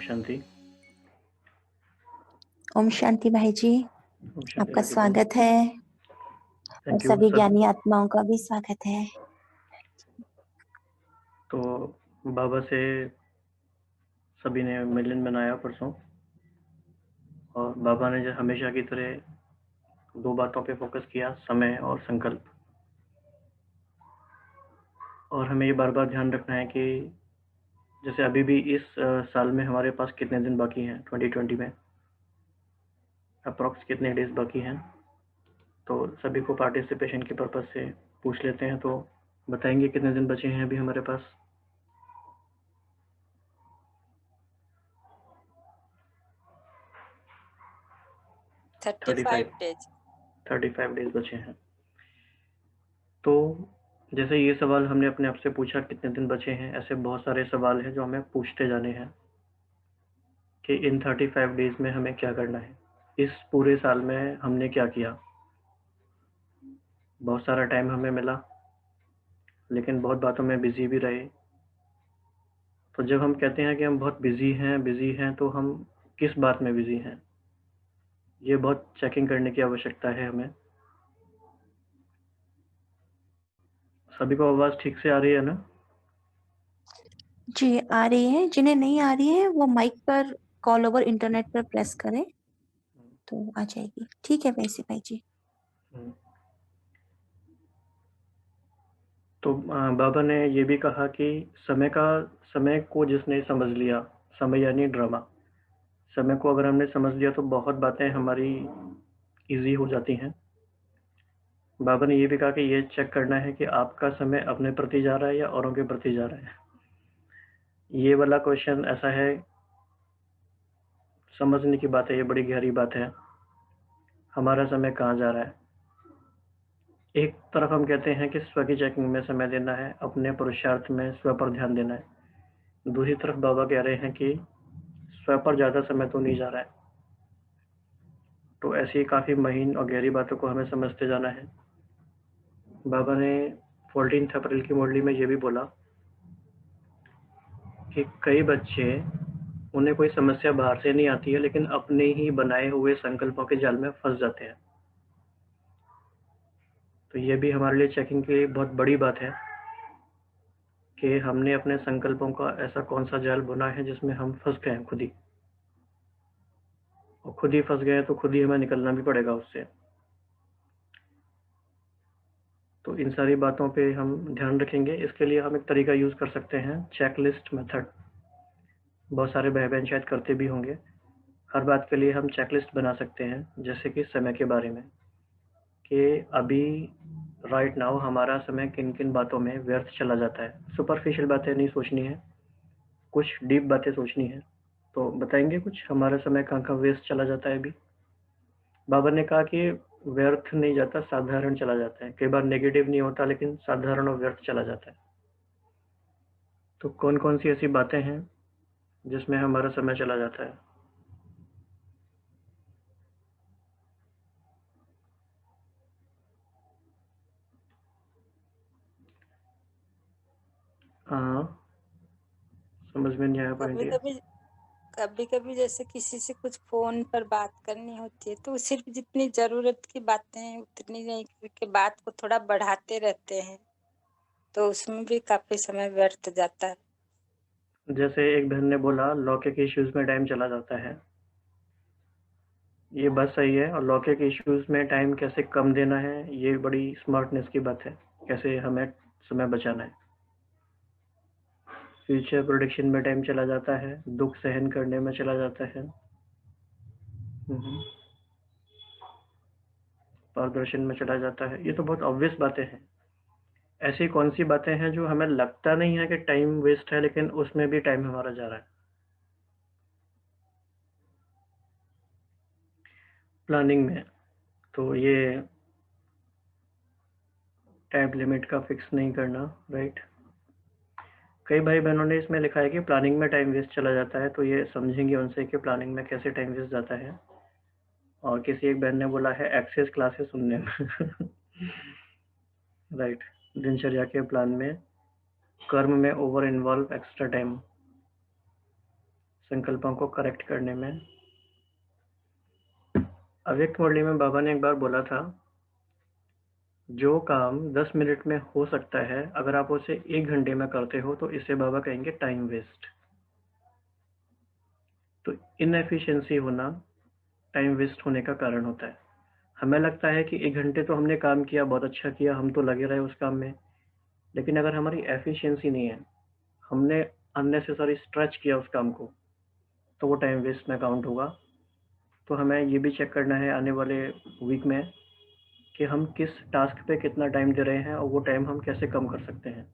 शांति। ओम शांति भाई जी, ओम शांति आपका लकी बहन। स्वागत है और थैंक यू सभी सब। ज्ञानी आत्माओं का भी स्वागत है। तो बाबा से सभी ने मिलन मनाया परसों, और बाबा ने जो हमेशा की तरह दो बातों पे फोकस किया, समय और संकल्प। और हमें ये बार बार ध्यान रखना है कि जैसे अभी भी इस साल में हमारे पास कितने दिन बाकी हैं, 2020 में अप्रॉक्स कितने डेज बाकी हैं। तो सभी को पार्टिसिपेशन के पर्पज से पूछ लेते हैं, तो बताएंगे कितने दिन बचे हैं अभी हमारे पास। थर्टी फाइव डेज बचे हैं। तो जैसे ये सवाल हमने अपने आप से पूछा कितने दिन बचे हैं, ऐसे बहुत सारे सवाल हैं जो हमें पूछते जाने हैं कि इन 35 डेज में हमें क्या करना है, इस पूरे साल में हमने क्या किया। बहुत सारा टाइम हमें मिला, लेकिन बहुत बातों में बिजी भी रहे। तो जब हम कहते हैं कि हम बहुत बिजी हैं, तो हम किस बात में बिजी हैं, ये बहुत चेकिंग करने की आवश्यकता है हमें। सभी को आवाज़ ठीक से आ रही है ना? जी आ रही है, जिन्हें नहीं आ रही है वो माइक पर कॉल ओवर इंटरनेट पर प्रेस करें तो आ जाएगी। ठीक है वैसे भाई जी। तो बाबा ने ये भी कहा कि समय को जिसने समझ लिया, समय यानी ड्रामा, समय को अगर हमने समझ लिया तो बहुत बातें हमारी इजी हो जाती हैं। बाबा ने ये भी कहा कि ये चेक करना है कि आपका समय अपने प्रति जा रहा है या औरों के प्रति जा रहा है। ये वाला क्वेश्चन ऐसा है, समझने की बात है, ये बड़ी गहरी बात है। हमारा समय कहाँ जा रहा है? एक तरफ हम कहते हैं कि स्व की चेकिंग में समय देना है, अपने पुरुषार्थ में स्व पर ध्यान देना है। दूसरी तरफ बाबा कह रहे हैं कि स्व पर ज़्यादा समय तो नहीं जा रहा है। तो ऐसी काफ़ी महीन और गहरी बातों को हमें समझते जाना है। बाबा ने 14 अप्रैल की मुरली में ये भी बोला कि कई बच्चे, उन्हें कोई समस्या बाहर से नहीं आती है, लेकिन अपने ही बनाए हुए संकल्पों के जाल में फंस जाते हैं। तो ये भी हमारे लिए चेकिंग की बहुत बड़ी बात है कि हमने अपने संकल्पों का ऐसा कौन सा जाल बुना है जिसमें हम फंस गए हैं खुद ही, और खुद ही फंस गए तो खुद ही हमें निकलना भी पड़ेगा उससे। तो इन सारी बातों पे हम ध्यान रखेंगे। इसके लिए हम एक तरीका यूज़ कर सकते हैं, चेकलिस्ट मेथड। बहुत सारे भाई बहन शायद करते भी होंगे। हर बात के लिए हम चेकलिस्ट बना सकते हैं, जैसे कि समय के बारे में, कि अभी राइट नाउ हमारा समय किन किन बातों में व्यर्थ चला जाता है। सुपरफिशियल बातें नहीं सोचनी है, कुछ डीप बातें सोचनी है। तो बताएंगे कुछ हमारा समय कहाँ कहाँ वेस्ट चला जाता है अभी। बाबा ने कहा कि व्यर्थ नहीं जाता, साधारण चला जाता है। कई बार नेगेटिव नहीं होता, लेकिन साधारण और व्यर्थ चला जाता है। तो कौन कौन सी ऐसी बातें हैं जिसमें हमारा समय चला जाता है? हाँ, समझ में नहीं आया पॉइंट कभी ये। कभी कभी कभी जैसे किसी से कुछ फोन पर बात करनी होती है तो सिर्फ जितनी जरूरत की बातें हैं उतनी नहीं करके बात को थोड़ा बढ़ाते रहते हैं, तो उसमें भी काफी समय व्यर्थ जाता है। जैसे एक बहन ने बोला लौकिक इश्यूज में टाइम चला जाता है, ये बात सही है। और लौकिक इश्यूज में टाइम कैसे कम देना है, ये बड़ी स्मार्टनेस की बात है, कैसे हमें समय बचाना है। फ्यूचर प्रोडिक्शन में टाइम चला जाता है, दुख सहन करने में चला जाता है, पारदर्शन में चला जाता है। ये तो बहुत ऑब्वियस बातें हैं। ऐसी कौन सी बातें हैं जो हमें लगता नहीं है कि टाइम वेस्ट है, लेकिन उसमें भी टाइम हमारा जा रहा है? प्लानिंग में तो ये टाइम लिमिट का फिक्स नहीं करना, राइट। कई भाई बहनों ने इसमें लिखा है कि प्लानिंग में टाइम वेस्ट चला जाता है, तो ये समझेंगे उनसे कि प्लानिंग में कैसे टाइम वेस्ट जाता है। और किसी एक बहन ने बोला है एक्सेस क्लासेस सुनने में राइट। दिनचर्या के प्लान में कर्म में ओवर इन्वॉल्व एक्स्ट्रा टाइम। संकल्पों को करेक्ट करने में। अव्यक्त मुरली में बाबा ने एक बार बोला था, जो काम 10 मिनट में हो सकता है, अगर आप उसे 1 घंटे में करते हो तो इसे बाबा कहेंगे टाइम वेस्ट। तो इनएफिशिएंसी होना टाइम वेस्ट होने का कारण होता है। हमें लगता है कि 1 घंटे तो हमने काम किया, बहुत अच्छा किया, हम तो लगे रहे उस काम में, लेकिन अगर हमारी एफिशिएंसी नहीं है, हमने अननेसेसरी स्ट्रेच किया उस काम को, तो वो टाइम वेस्ट में काउंट होगा। तो हमें ये भी चेक करना है आने वाले वीक में कि हम किस टास्क पे कितना टाइम दे रहे हैं और वो टाइम हम कैसे कम कर सकते हैं।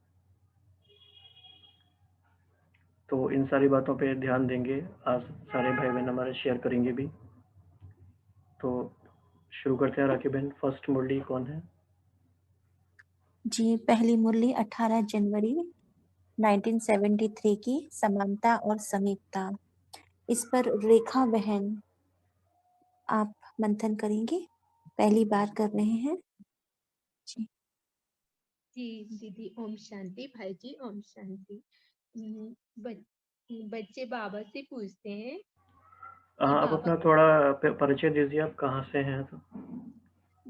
तो इन सारी बातों पे ध्यान देंगे। आज सारे भाई बहन हमारे शेयर करेंगे भी। तो शुरू करते हैं। राखी बहन, फर्स्ट मुरली कौन है? जी, पहली मुरली 18 जनवरी 1973 की, समानता और समीपता। इस पर रेखा बहन आप मंथन करेंगे, पहली बार कर रहे हैं जी। जी दीदी, ओम शांति। भाई जी ओम शांति। बच्चे बाबा से पूछते हैं आप बाबा, अपना थोड़ा परिचय दीजिए, आप कहाँ से हैं? तो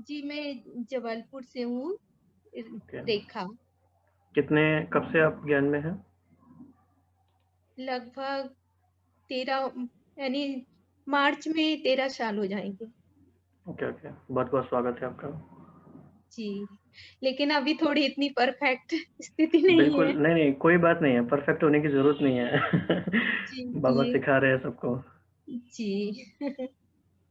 जी मैं जबलपुर से हूँ। रेखा। कितने कब से आप ज्ञान में हैं? लगभग 13, यानी मार्च में 13 साल हो जाएंगे। ओके, बहुत बहुत स्वागत है आपका। जी, लेकिन अभी थोड़ी इतनी परफेक्ट स्थिति नहीं बिल्कुल है। नहीं, कोई बात नहीं है, परफेक्ट होने की जरूरत नहीं है। जी बाबा जी सिखा रहे हैं सबको। जी।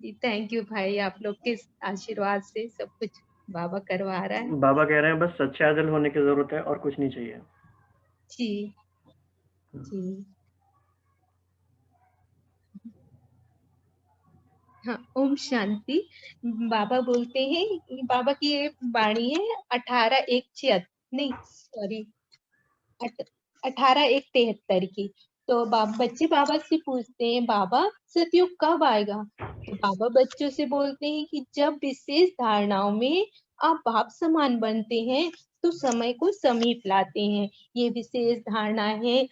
जी थैंक यू भाई, आप लोग के आशीर्वाद से सब कुछ बाबा करवा रहा है। बाबा कह रहे हैं बस सच्चा दिल होने की जरूरत है और कुछ नहीं चाहिए। जी जी। हाँ, ओम शांति। बाबा बोलते हैं, बाबा की ये वाणी है 18/1/76, नहीं सॉरी 18/1/73 की। तो बच्चे बाबा से पूछते हैं, बाबा सतयुग कब आएगा? तो बाबा बच्चों से बोलते हैं कि जब विशेष धारणाओं में आप बाप समान बनते हैं तो समय को समीप लाते हैं। ये विशेष धारणा है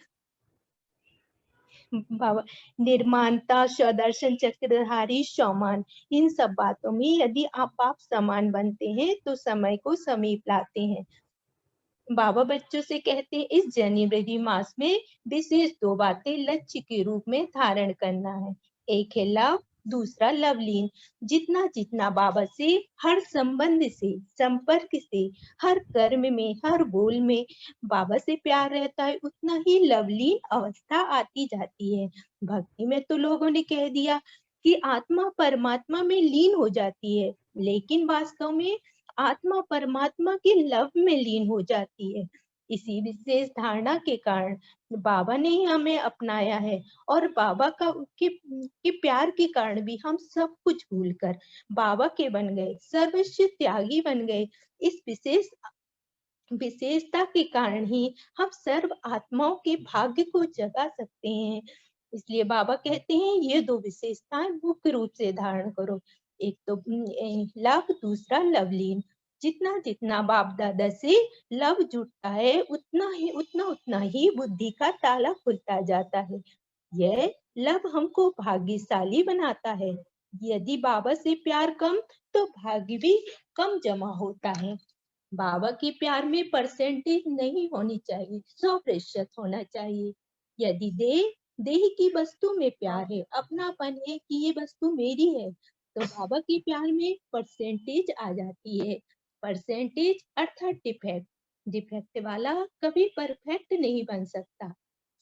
बाबा, निर्माणता, स्वदर्शन चक्रधारी, सौमान। इन सब बातों में यदि आप समान बनते हैं तो समय को समीप लाते हैं। बाबा बच्चों से कहते हैं, इस जनवरी मास में विशेष 2 बातें लक्ष्य के रूप में धारण करना है। एक है लव, दूसरा लवलीन। जितना जितना बाबा से, हर संबंध से, संपर्क से, हर कर्म में, हर बोल में बाबा से प्यार रहता है, उतना ही लवलीन अवस्था आती जाती है। भक्ति में तो लोगों ने कह दिया कि आत्मा परमात्मा में लीन हो जाती है, लेकिन वास्तव में आत्मा परमात्मा के लव में लीन हो जाती है। इसी विशेष धारणा के कारण बाबा ने ही हमें अपनाया है, और बाबा के प्यार के कारण भी हम सब कुछ भूलकर बाबा के बन गए, सर्वस्व त्यागी बन गए। इस विशेषता के कारण ही हम सर्व आत्माओं के भाग्य को जगा सकते हैं। इसलिए बाबा कहते हैं, ये 2 विशेषताएं मुख्य रूप से धारण करो। एक तो लव, दूसरा लवलीन। जितना जितना बाप दादा से लव जुड़ता है, उतना ही बुद्धि का ताला खुलता जाता है। यह लव हमको भाग्यशाली बनाता है। यदि बाबा से प्यार कम, तो भाग्य भी कम जमा होता है। बाबा के प्यार में परसेंटेज नहीं होनी चाहिए, 100% होना चाहिए। यदि देह की वस्तु में प्यार है, अपनापन है कि ये वस्तु मेरी है, तो बाबा के प्यार में परसेंटेज आ जाती है। परसेंटेज अर्थात डिफेक्ट वाला कभी परफेक्ट नहीं बन सकता।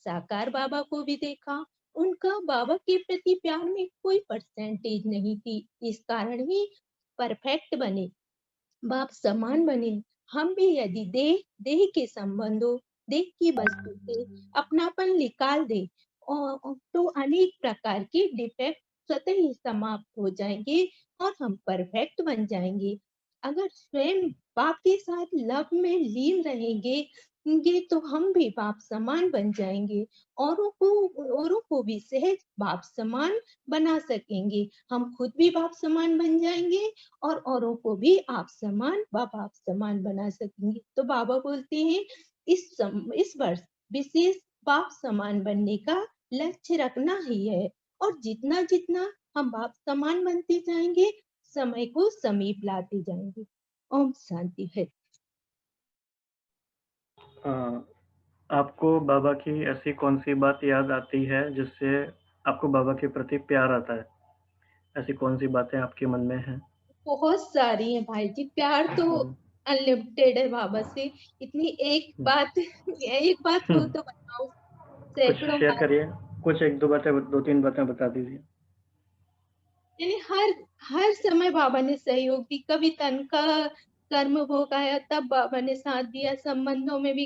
साकार बाबा को भी देखा, उनका बाबा के प्रति प्यार में कोई परसेंटेज नहीं थी, इस कारण ही परफेक्ट बने, बाप समान बने। हम भी यदि देह के संबंधों, देह की वस्तु से अपनापन निकाल दे, तो अनेक प्रकार के डिफेक्ट स्वतः ही समाप्त हो जाएंगे और हम परफेक्ट बन जाएंगे। अगर स्वयं बाप के साथ लव में लीन रहेंगे तो हम भी बाप समान बन जाएंगे, औरों को भी सहज बाप समान बना सकेंगे। हम खुद भी बाप समान बन जाएंगे और औरों को भी आप समान बाप समान बना सकेंगे। तो बाबा बोलते हैं, इस वर्ष विशेष बाप समान बनने का लक्ष्य रखना ही है। और जितना जितना हम बाप समान बनते जाएंगे, समय को समीप लाते जाएंगे। ओम शांति है। आपको बाबा की ऐसी कौन सी बात याद आती है जिससे आपको बाबा के प्रति प्यार आता है? ऐसी कौन सी बातें आपके मन में हैं? बहुत सारी है भाई जी, प्यार तो अनलिमिटेड है बाबा से। इतनी एक बात हो तो बताओ, कुछ सैकड़ों शेयर बात। करिए, कुछ एक दो बातें, दो तीन बातें बता दीजिए। यानी हर हर समय बाबा ने सहयोग दी। कभी तन का कर्म भोग आया तब बाबा ने साथ दिया। संबंधों में भी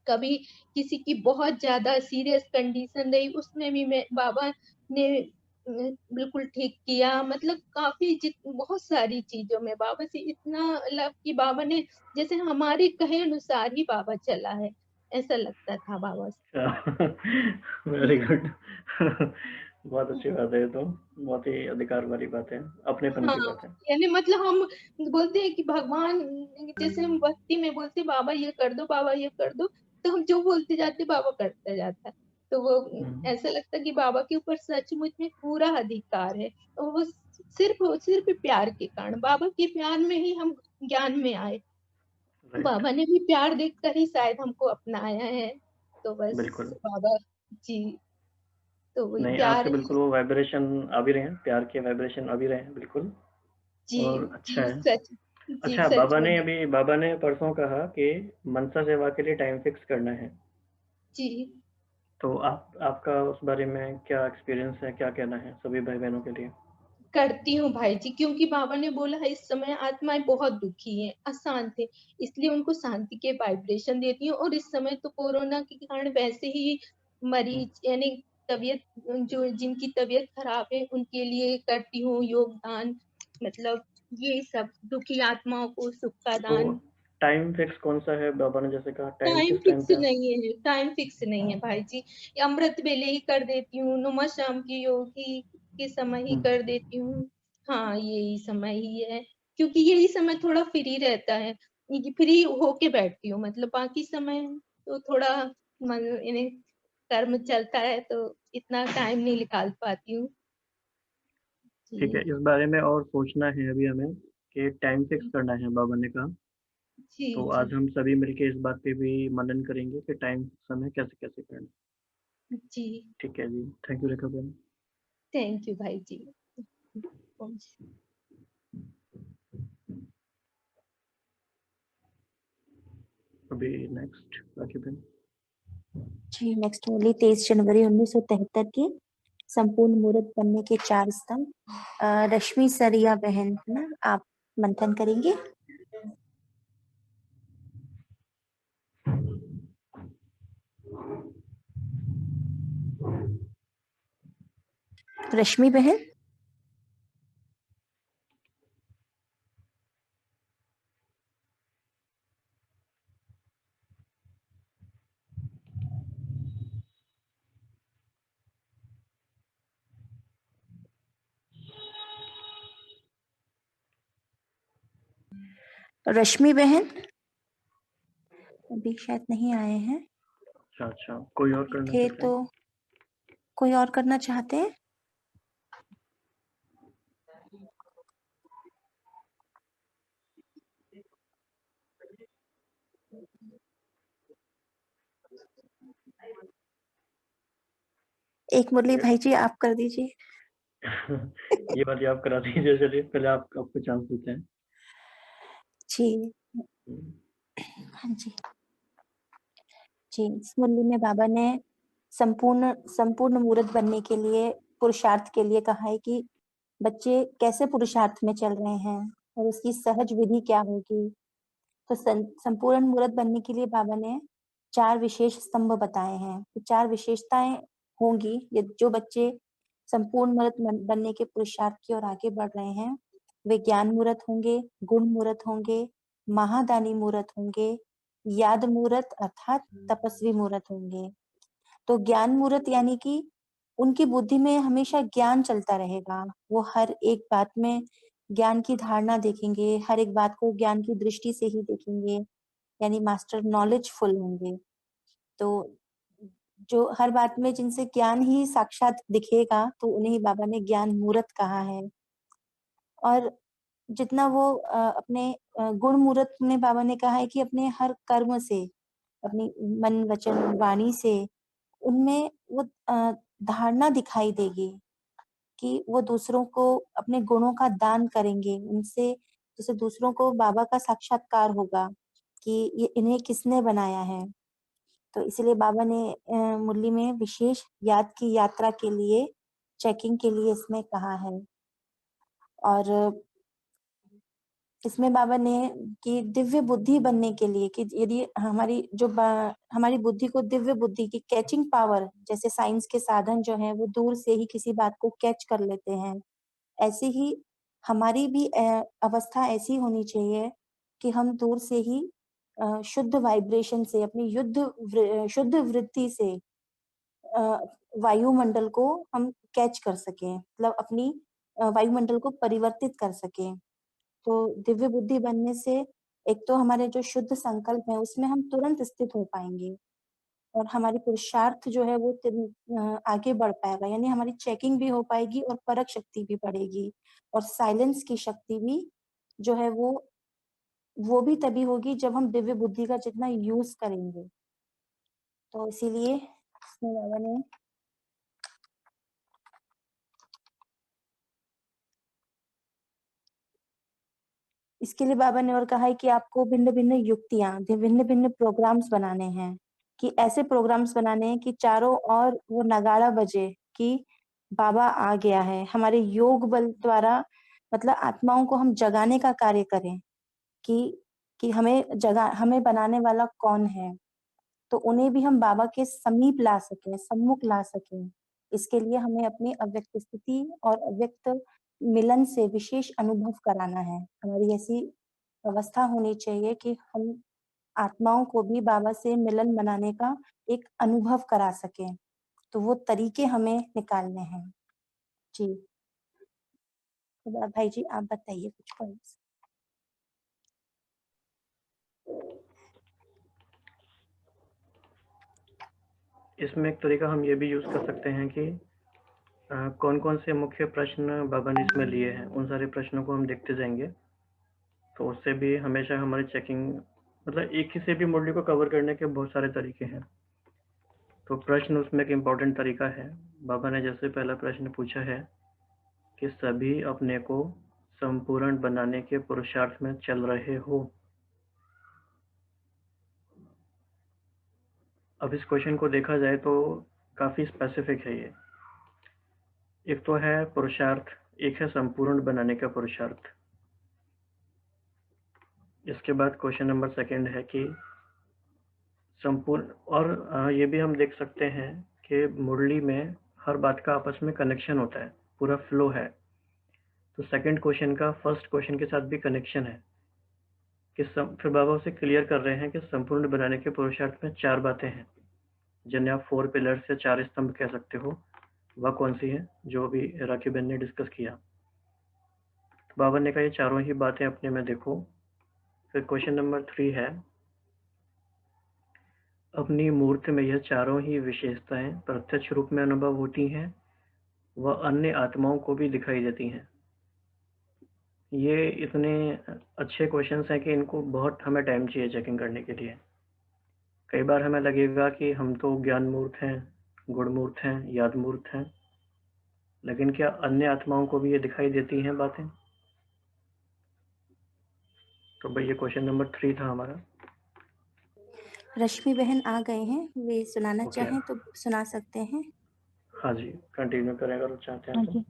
कभी किसी की बहुत ज्यादा सीरियस कंडीशन रही, उसमें भी मैं बाबा ने बिल्कुल ठीक किया। मतलब काफी बहुत सारी चीजों में बाबा से इतना लव कि बाबा ने जैसे हमारे कहे अनुसार ही बाबा चला है, ऐसा लगता था बाबा से। Very good. बहुत अच्छी बात है ये तो, बहुत ही अधिकार वाली बात है, अपनेपन हाँ, की बात है। यानी मतलब हम बोलते हैं कि भगवान, जैसे हम भक्ति में बोलते बाबा ये कर दो, बाबा ये कर दो, तो हम जो बोलते जाते बाबा करता जाता। तो वो ऐसा लगता कि बाबा के ऊपर सचमुच में पूरा अधिकार है। और वो सिर्फ प्यार के कारण, बाबा के प्यार में ही हम ज्ञान में आए। राइट, बाबा ने भी प्यार देखकर ही शायद हमको अपनाया है। तो बस बिल्कुल। बाबा जी, तो वही नहीं, प्यार आपके ही। बिल्कुल वो वाइब्रेशन आ भी रहे हैं, प्यार के वाइब्रेशन आ भी रहे हैं, बिल्कुल। जी और अच्छा जी है। सच, जी अच्छा, सच में बाबा ने परसों कहा कि मनसा सेवा के लिए टाइम फिक्स करना है। जी। तो आपका उस बारे में क्या एक्सपीरियंस है, क्या कहना है सभी भाई बहनों के लिए? करती हूँ भाई जी, क्योंकि बाबा ने बोला है इस समय आत्माएं बहुत दुखी हैं, अशांत है, इसलिए उनको शांति के वाइब्रेशन देती हूँ। और इस समय तो कोरोना के कारण वैसे ही मरीज यानी तबीयत, जो जिनकी तबीयत खराब है उनके लिए करती हूँ योगदान। मतलब ये सब दुखी आत्माओं को सुख का तो दान। टाइम फिक्स कौन सा है? बाबा ने जैसे कहा टाइम टाइम किस टाइम फिक्स पे? नहीं है, टाइम फिक्स नहीं है भाई जी। अमृत वेले ही कर देती हूँ, नुमा शाम की योगी के समय ही कर देती हूँ। हाँ, यही समय ही है, क्योंकि यही समय थोड़ा फ्री रहता है, फ्री होके बैठती हूँ। मतलब बाकी समय तो थोड़ा मन यानी कर्म चलता है, तो इतना टाइम नहीं निकाल पाती हूँ। ठीक है, जी इस बारे में और सोचना है अभी हमें कि टाइम फिक्स करना है, बाबा ने कहा। जी तो जी आज हम सभी मिलके इस बात पे भी मनन करेंगे कि टाइम समय कैसे कैसे करना। जी। ठीक है जी, थैंक यू रेखा बहन। थैंक यू भाई जी। अभी नेक्स्ट राखी बहन। जी नेक्स्ट होली 23 जनवरी 1973 की संपूर्ण मुहूर्त बनने के 4 स्तंभ। रश्मि सरिया बहन है ना, आप मंथन करेंगे? रश्मि बहन। रश्मि बहन अभी शायद नहीं आए हैं। अच्छा अच्छा, कोई और करना थे चाहते तो हैं? कोई और करना चाहते हैं? एक मुरली भाई जी आप कर दीजिए। ये वाली आप करा दीजिए, चलिए पहले आपको चांस देते हैं। जी हाँ जी। जी इस मुरली में बाबा ने संपूर्ण संपूर्ण मुहूर्त बनने के लिए, पुरुषार्थ के लिए कहा है कि बच्चे कैसे पुरुषार्थ में चल रहे हैं और उसकी सहज विधि क्या होगी। तो संपूर्ण मुहूर्त बनने के लिए बाबा ने 4 विशेष स्तंभ बताए हैं। तो 4 विशेषताएं होंगी ये जो बच्चे संपूर्ण मुहूर्त बनने के पुरुषार्थ की ओर आगे बढ़ रहे हैं। वे ज्ञान मुहूर्त होंगे, गुण मुहूर्त होंगे, महादानी मुहूर्त होंगे, याद मुहूर्त अर्थात तपस्वी मुहूर्त होंगे। तो ज्ञान मुहूर्त यानी कि उनकी बुद्धि में हमेशा ज्ञान चलता रहेगा। वो हर एक बात में ज्ञान की धारणा देखेंगे, हर एक बात को ज्ञान की दृष्टि से ही देखेंगे, यानी मास्टर नॉलेजफुल होंगे। तो जो हर बात में जिनसे ज्ञान ही साक्षात दिखेगा, तो उन्हें ही बाबा ने ज्ञान मूर्त कहा है। और जितना वो अपने गुण मूर्त में बाबा ने कहा है कि अपने हर कर्म से, अपनी मन वचन वाणी से उनमें वो धारणा दिखाई देगी कि वो दूसरों को अपने गुणों का दान करेंगे। उनसे जैसे दूसरों को बाबा का साक्षात्कार होगा कि ये इन्हें किसने बनाया है। तो इसीलिए बाबा ने मुरली में विशेष याद की यात्रा के लिए, चेकिंग के लिए इसमें कहा है। और इसमें बाबा ने कि दिव्य बुद्धि बनने के लिए कि यदि हमारी बुद्धि को दिव्य बुद्धि की कैचिंग पावर, जैसे साइंस के साधन जो हैं वो दूर से ही किसी बात को कैच कर लेते हैं, ऐसे ही हमारी भी अवस्था ऐसी होनी चाहिए कि हम दूर से ही शुद्ध वाइब्रेशन से, अपनी शुद्ध वृत्ति से वायुमंडल को हम कैच कर सकें, मतलब अपनी वायुमंडल को परिवर्तित कर सकें। तो दिव्य बुद्धि बनने से एक तो हमारे जो शुद्ध संकल्प है उसमें हम तुरंत स्थित हो पाएंगे और हमारी पुरुषार्थ जो है वो आगे बढ़ पाएगा, यानी हमारी चेकिंग भी हो पाएगी और परख शक्ति भी बढ़ेगी और साइलेंस की शक्ति भी जो है वो भी तभी होगी जब हम दिव्य बुद्धि का जितना यूज करेंगे। तो इसीलिए बाबा ने इसके लिए बाबा ने और कहा है कि आपको भिन्न भिन्न युक्तियां, भिन्न भिन्न प्रोग्राम्स बनाने हैं, कि ऐसे प्रोग्राम्स बनाने हैं कि चारों ओर वो नगाड़ा बजे कि बाबा आ गया है। हमारे योग बल द्वारा मतलब आत्माओं को हम जगाने का कार्य करें कि हमें बनाने वाला कौन है, तो उन्हें भी हम बाबा के समीप ला सकें, सम्मुख ला सकें। इसके लिए हमें अपनी अव्यक्त स्थिति और अव्यक्त मिलन से विशेष अनुभव कराना है। हमारी ऐसी अवस्था होनी चाहिए कि हम आत्माओं को भी बाबा से मिलन बनाने का एक अनुभव करा सकें। तो वो तरीके हमें निकालने हैं। जी। तो भाई जी आप बताइए कुछ पॉइंट्स। इसमें एक तरीका हम ये भी यूज कर सकते हैं कि कौन कौन से मुख्य प्रश्न बाबा ने इसमें लिए हैं, उन सारे प्रश्नों को हम देखते जाएंगे। तो उससे भी हमेशा हमारी चेकिंग, मतलब एक ही से भी मुरली को कवर करने के बहुत सारे तरीके हैं। तो प्रश्न उसमें एक इम्पॉर्टेंट तरीका है। बाबा ने जैसे पहला प्रश्न पूछा है कि सभी अपने को संपूर्ण बनाने के पुरुषार्थ में चल रहे हो। अब इस क्वेश्चन को देखा जाए तो काफी स्पेसिफिक है ये। एक तो है पुरुषार्थ, एक है संपूर्ण बनाने का पुरुषार्थ। इसके बाद क्वेश्चन नंबर सेकंड है कि संपूर्ण, और ये भी हम देख सकते हैं कि मुरली में हर बात का आपस में कनेक्शन होता है, पूरा फ्लो है। तो सेकंड क्वेश्चन का फर्स्ट क्वेश्चन के साथ भी कनेक्शन है कि फिर बाबा उसे क्लियर कर रहे हैं कि संपूर्ण बनाने के पुरुषार्थ में 4 बातें हैं, जिन्हें आप 4 पिलर्स या 4 स्तंभ कह सकते हो। वह कौन सी है जो अभी राखी बहन ने डिस्कस किया। तो बाबा ने कहा ये चारों ही बातें अपने में देखो। फिर क्वेश्चन नंबर 3 है, अपनी मूर्ति में यह चारों ही विशेषताएं प्रत्यक्ष रूप में अनुभव होती हैं, वह अन्य आत्माओं को भी दिखाई देती हैं। ये इतने अच्छे क्वेश्चंस हैं कि इनको बहुत हमें टाइम चाहिए चेकिंग करने के लिए। कई बार हमें लगेगा कि हम तो ज्ञान मूर्त हैं, गुण मूर्त हैं, याद मूर्त हैं, लेकिन क्या अन्य आत्माओं को भी ये दिखाई देती हैं बातें? तो भाई ये क्वेश्चन नंबर 3 था हमारा। रश्मि बहन आ गए हैं, वे सुनाना ओके। चाहें तो सुना सकते हैं। हाँ जी, कंटिन्यू करें अगर चाहते हैं हाँ तो। जी।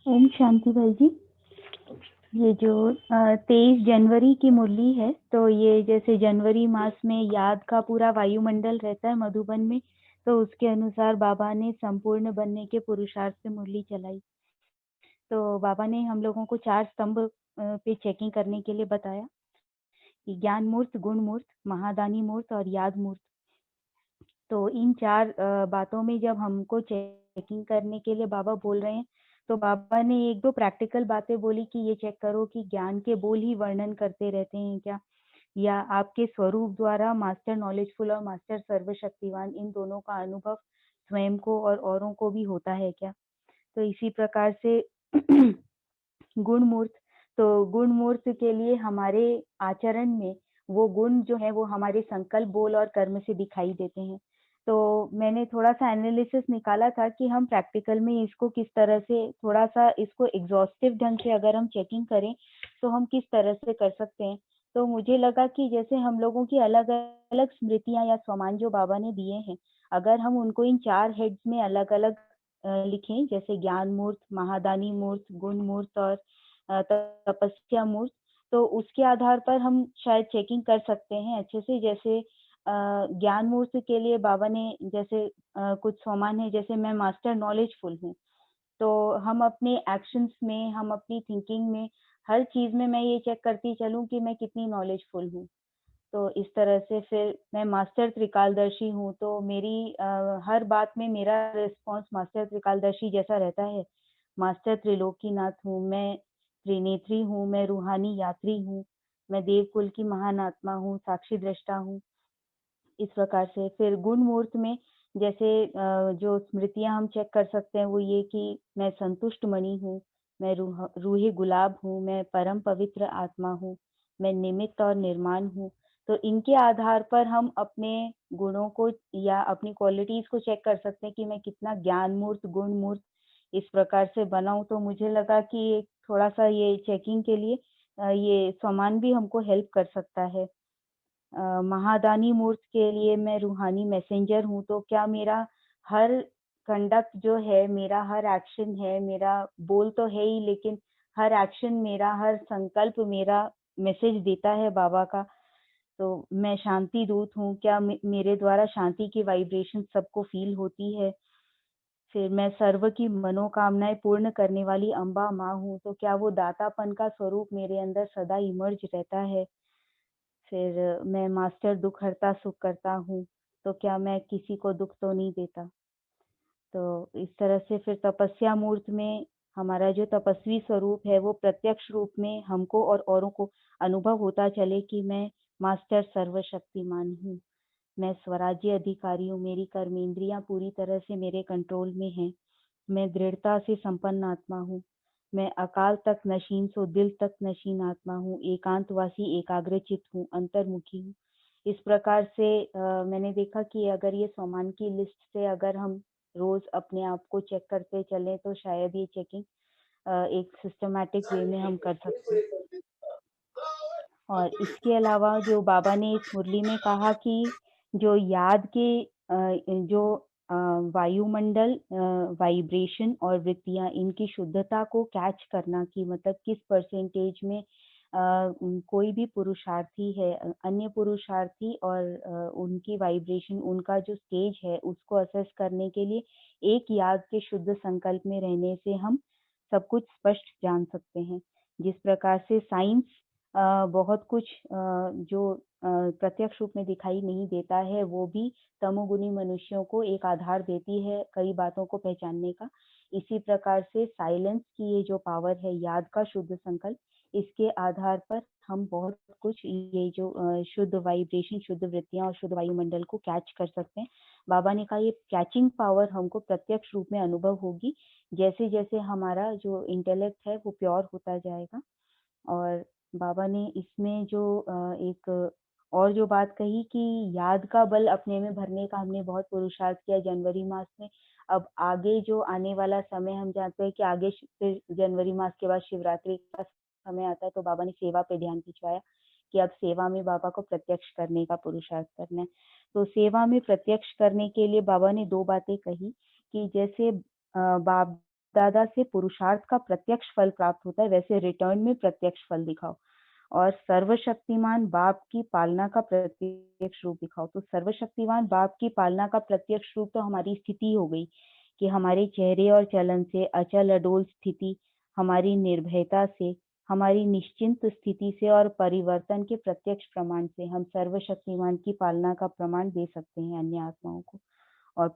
ओम शांति भाई जी। ये जो 23 जनवरी की मुरली है, तो ये जैसे जनवरी मास में याद का पूरा वायुमंडल रहता है मधुबन में, तो उसके अनुसार बाबा ने संपूर्ण बनने के पुरुषार्थ से मुरली चलाई। तो बाबा ने हम लोगों को 4 स्तंभ पे चेकिंग करने के लिए बताया कि ज्ञान मूर्त, गुण मूर्त, महादानी मूर्त और याद मूर्त। तो इन 4 बातों में जब हमको चेकिंग करने के लिए बाबा बोल रहे हैं, तो बाबा ने 1-2 प्रैक्टिकल बातें बोली कि ये चेक करो कि ज्ञान के बोल ही वर्णन करते रहते हैं क्या, या आपके स्वरूप द्वारा मास्टर नॉलेजफुल और मास्टर सर्वशक्तिवान इन दोनों का अनुभव स्वयं को और औरों को भी होता है क्या? तो इसी प्रकार से गुणमूर्त, तो गुणमूर्त के लिए हमारे आचरण में वो गुण जो है वो हमारे संकल्प, बोल और कर्म से दिखाई देते हैं। तो मैंने थोड़ा-सा एनालिसिस निकाला था कि हम प्रैक्टिकल में इसको किस तरह से थोड़ा-सा इसको एग्ज़ॉस्टिव ढंग से अगर हम चेकिंग करें, तो हम किस तरह से कर सकते हैं। तो मुझे लगा कि जैसे हम लोगों की अलग-अलग स्मृतियाँ या स्वमान जो बाबा ने दिए हैं, अगर हम उनको इन 4 हेड्स में अलग-अलग लिखें, जैसे ज्ञान मूर्त, महादानी मूर्त, गुण मूर्त और तपस्या मूर्त, तो उसके आधार पर हम शायद चेकिंग कर सकते हैं अच्छे से। जैसे ज्ञान मूर्त के लिए बाबा ने जैसे कुछ स्वमान है, जैसे मैं मास्टर नॉलेजफुल हूँ, तो हम अपने एक्शंस में, हम अपनी थिंकिंग में, हर चीज़ में मैं ये चेक करती चलूँ कि मैं कितनी नॉलेजफुल हूँ। तो इस तरह से फिर मैं मास्टर त्रिकालदर्शी हूँ, तो मेरी हर बात में मेरा रिस्पॉन्स मास्टर त्रिकालदर्शी जैसा रहता है। मास्टर त्रिलोकीनाथ हूँ, मैं त्रिनेत्री हूँ, मैं रूहानी यात्री हूँ, मैं देवकुल की महान आत्मा हूँ, साक्षी दृष्टा हूँ। इस प्रकार से फिर गुण मूर्त में जैसे जो स्मृतियाँ हम चेक कर सकते हैं वो ये कि मैं संतुष्ट मणि हूँ, मैं रूहे गुलाब हूँ, मैं परम पवित्र आत्मा हूँ, मैं निमित्त और निर्माण हूँ। तो इनके आधार पर हम अपने गुणों को या अपनी क्वालिटीज़ को चेक कर सकते हैं कि मैं कितना ज्ञान मूर्त, गुण मूर्त इस प्रकार से बना हूँ। तो मुझे लगा कि थोड़ा-सा ये चेकिंग के लिए ये स्वमान भी हमको हेल्प कर सकता है। महादानी मूर्त के लिए मैं रूहानी मैसेंजर हूँ, तो क्या मेरा हर कंडक्ट जो है, मेरा हर एक्शन है, मेरा बोल तो है ही, लेकिन हर एक्शन मेरा, हर संकल्प मेरा मैसेज देता है बाबा का। तो मैं शांति दूत हूँ, क्या मेरे द्वारा शांति की वाइब्रेशन सबको फ़ील होती है? फिर मैं सर्व की मनोकामनाएँ पूर्ण करने वाली अम्बा माँ हूँ, तो क्या वो दातापन का स्वरूप मेरे अंदर सदा इमर्ज रहता है? फिर मैं मास्टर दुःख हरता सुख करता हूँ, तो क्या मैं किसी को दुःख तो नहीं देता? तो इस तरह से फिर तपस्या मूर्त में हमारा जो तपस्वी स्वरूप है वो प्रत्यक्ष रूप में हमको और औरों को अनुभव होता चले कि मैं मास्टर सर्वशक्तिमान हूँ। मैं स्वराज्य अधिकारी हूँ, मेरी कर्मेंद्रियाँ पूरी तरह से मेरे कंट्रोल में हैं। मैं दृढ़ता से संपन्न आत्मा हूँ। मैं अकाल तक नशीन सो दिल तक नशीन आत्मा हूँ, एकांतवासी एकाग्रचित्त हूँ, अंतर्मुखी हूँ। इस प्रकार से मैंने देखा कि अगर ये स्वमान की लिस्ट से अगर हम रोज अपने आप को चेक करते चलें तो शायद ये चेकिंग एक सिस्टमैटिक वे में हम कर सकते हैं। और इसके अलावा जो बाबा ने इस मुरली में कहा कि जो याद के जो वायुमंडल वाइब्रेशन और वृत्तियाँ इनकी शुद्धता को कैच करना कि मतलब किस परसेंटेज में कोई भी पुरुषार्थी है, अन्य पुरुषार्थी और उनकी वाइब्रेशन, उनका जो स्टेज है उसको असेस करने के लिए एक याद के शुद्ध संकल्प में रहने से हम सब कुछ स्पष्ट जान सकते हैं। जिस प्रकार से साइंस बहुत कुछ जो प्रत्यक्ष रूप में दिखाई नहीं देता है, वो भी तमोगुणी मनुष्यों को एक आधार देती है कई बातों को पहचानने का। इसी प्रकार से साइलेंस की ये जो पावर है, याद का शुद्ध संकल्प, इसके आधार पर हम बहुत कुछ ये जो शुद्ध वाइब्रेशन, शुद्ध वृत्तियाँ और शुद्ध वायुमंडल को कैच कर सकते हैं। बाबा ने कहा ये कैचिंग पावर हमको प्रत्यक्ष रूप में अनुभव होगी, जैसे-जैसे हमारा जो इंटेलेक्ट है वो प्योर होता जाएगा। और बाबा ने इसमें जो एक और जो बात कही कि याद का बल अपने में भरने का हमने बहुत पुरुषार्थ किया जनवरी मास में। अब आगे जो आने वाला समय हम जानते हैं कि आगे फिर जनवरी मास के बाद शिवरात्रि का समय आता है, तो बाबा ने सेवा पे ध्यान खिंचवाया कि अब सेवा में बाबा को प्रत्यक्ष करने का पुरुषार्थ करना है। तो सेवा में प्रत्यक्ष करने के लिए बाबा ने 2 बातें कही कि जैसे बाप दादा से पुरुषार्थ का प्रत्यक्ष फल प्राप्त होता है, वैसे रिटर्न में प्रत्यक्ष फल दिखाओ। और सर्वशक्तिमान बाप की पालना का प्रत्यक्ष रूप दिखाओ। तो सर्वशक्तिमान बाप की पालना का प्रत्यक्ष रूप तो हमारी स्थिति हो गई कि हमारे चेहरे और चलन से, अचल अडोल स्थिति, हमारी निर्भयता से, हमारी निश्चिंत स्थिति से और परिवर्तन के प्रत्यक्ष प्रमाण से हम सर्वशक्तिमान की पालना का प्रमाण दे सकते हैं अन्य आत्माओं को। और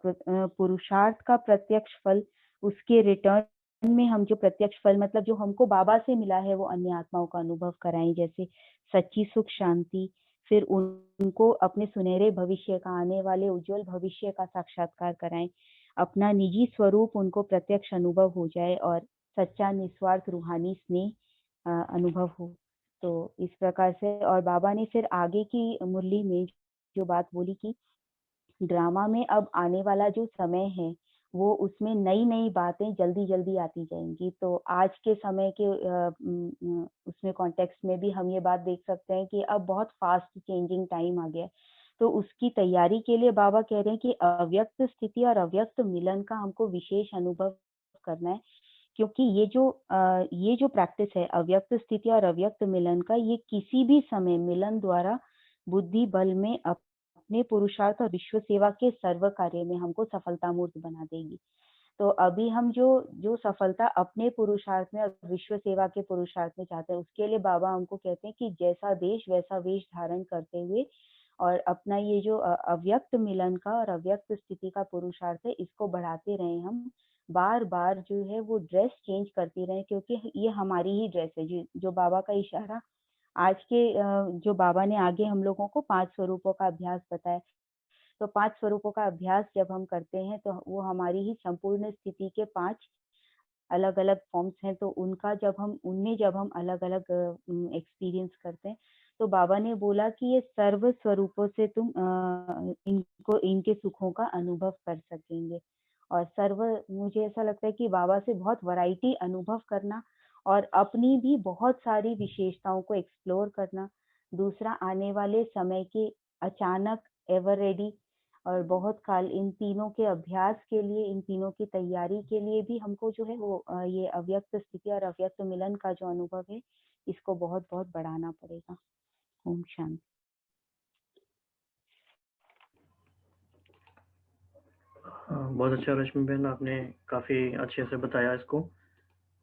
पुरुषार्थ का प्रत्यक्ष फल, उसके रिटर्न में हम जो प्रत्यक्ष फल मतलब जो हमको बाबा से मिला है वो अन्य आत्माओं का अनुभव कराएं, जैसे सच्ची सुख शांति, फिर उनको अपने सुनहरे भविष्य का, आने वाले उज्जवल भविष्य का साक्षात्कार कराएं, अपना निजी स्वरूप उनको प्रत्यक्ष अनुभव हो जाए और सच्चा निस्वार्थ रूहानी स्नेह अनुभव हो। तो इस प्रकार से, और बाबा ने फिर आगे की मुरली में जो बात बोली कि ड्रामा में अब आने वाला जो समय है वो उसमें नई नई बातें जल्दी जल्दी आती जाएंगी। तो आज के समय के उसमें कॉन्टेक्स्ट में भी हम ये बात देख सकते हैं कि अब बहुत फास्ट चेंजिंग टाइम आ गया है। तो उसकी तैयारी के लिए बाबा कह रहे हैं कि अव्यक्त स्थिति और अव्यक्त मिलन का हमको विशेष अनुभव करना है, क्योंकि ये जो प्रैक्टिस है अव्यक्त स्थिति और अव्यक्त मिलन का, ये किसी भी समय मिलन द्वारा बुद्धि बल में अपने पुरुषार्थ और विश्व सेवा के सर्व कार्य में हमको सफलता मूर्त बना देगी। तो अभी हम जो सफलता अपने पुरुषार्थ में और विश्व सेवा के पुरुषार्थ में चाहते हैं, उसके लिए बाबा हमको कहते हैं कि जैसा देश वैसा वेश धारण करते हुए और अपना ये जो अव्यक्त मिलन का और अव्यक्त स्थिति का पुरुषार्थ है, इसको बढ़ाते रहे। हम बार बार जो है वो ड्रेस चेंज करती रहे, क्योंकि ये हमारी ही ड्रेस है। जो बाबा का इशारा आज के जो बाबा ने आगे हम लोगों को 5 स्वरूपों का अभ्यास बताया, तो 5 स्वरूपों का अभ्यास जब हम करते हैं तो वो हमारी ही संपूर्ण स्थिति के 5 अलग अलग फॉर्म्स हैं। तो उनमें जब हम अलग अलग एक्सपीरियंस करते हैं, तो बाबा ने बोला कि ये सर्व स्वरूपों से तुम इनके सुखों का अनुभव कर सकेंगे। और मुझे ऐसा लगता है कि बाबा से बहुत वैरायटी अनुभव करना और अपनी भी बहुत सारी विशेषताओं को एक्सप्लोर करना। दूसरा, आने वाले समय के अचानक, एवर रेडी और बहुत काल, इन तीनों के अभ्यास के लिए, इन तीनों की तैयारी के लिए भी हमको जो है वो ये अव्यक्त स्थिति और अव्यक्त मिलन का जो अनुभव है, इसको बहुत बहुत बढ़ाना पड़ेगा। ओम शांति। बहुत अच्छा रश्मि बहन, आपने काफ़ी अच्छे से बताया इसको,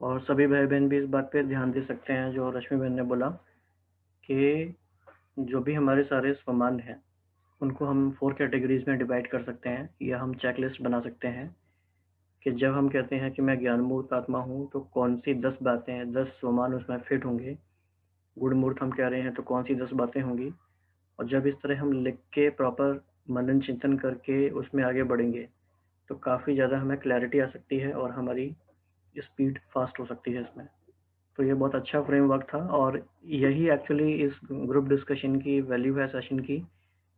और सभी भाई बहन भी इस बात पे ध्यान दे सकते हैं जो रश्मि बहन ने बोला कि जो भी हमारे सारे स्वमान हैं उनको हम 4 कैटेगरीज में डिवाइड कर सकते हैं, या हम चेकलिस्ट बना सकते हैं कि जब हम कहते हैं कि मैं ज्ञान मूर्त आत्मा हूँ तो कौन सी 10 बातें, 10 स्वमान उसमें फिट होंगे। गुण मूर्त हम कह रहे हैं तो कौन सी 10 बातें होंगी। और जब इस तरह हम लिख के प्रॉपर मनन चिंतन करके उसमें आगे बढ़ेंगे तो काफ़ी ज़्यादा हमें क्लैरिटी आ सकती है और हमारी स्पीड फास्ट हो सकती है इसमें। तो ये बहुत अच्छा फ्रेमवर्क था, और यही एक्चुअली इस ग्रुप डिस्कशन की वैल्यू है सेशन की,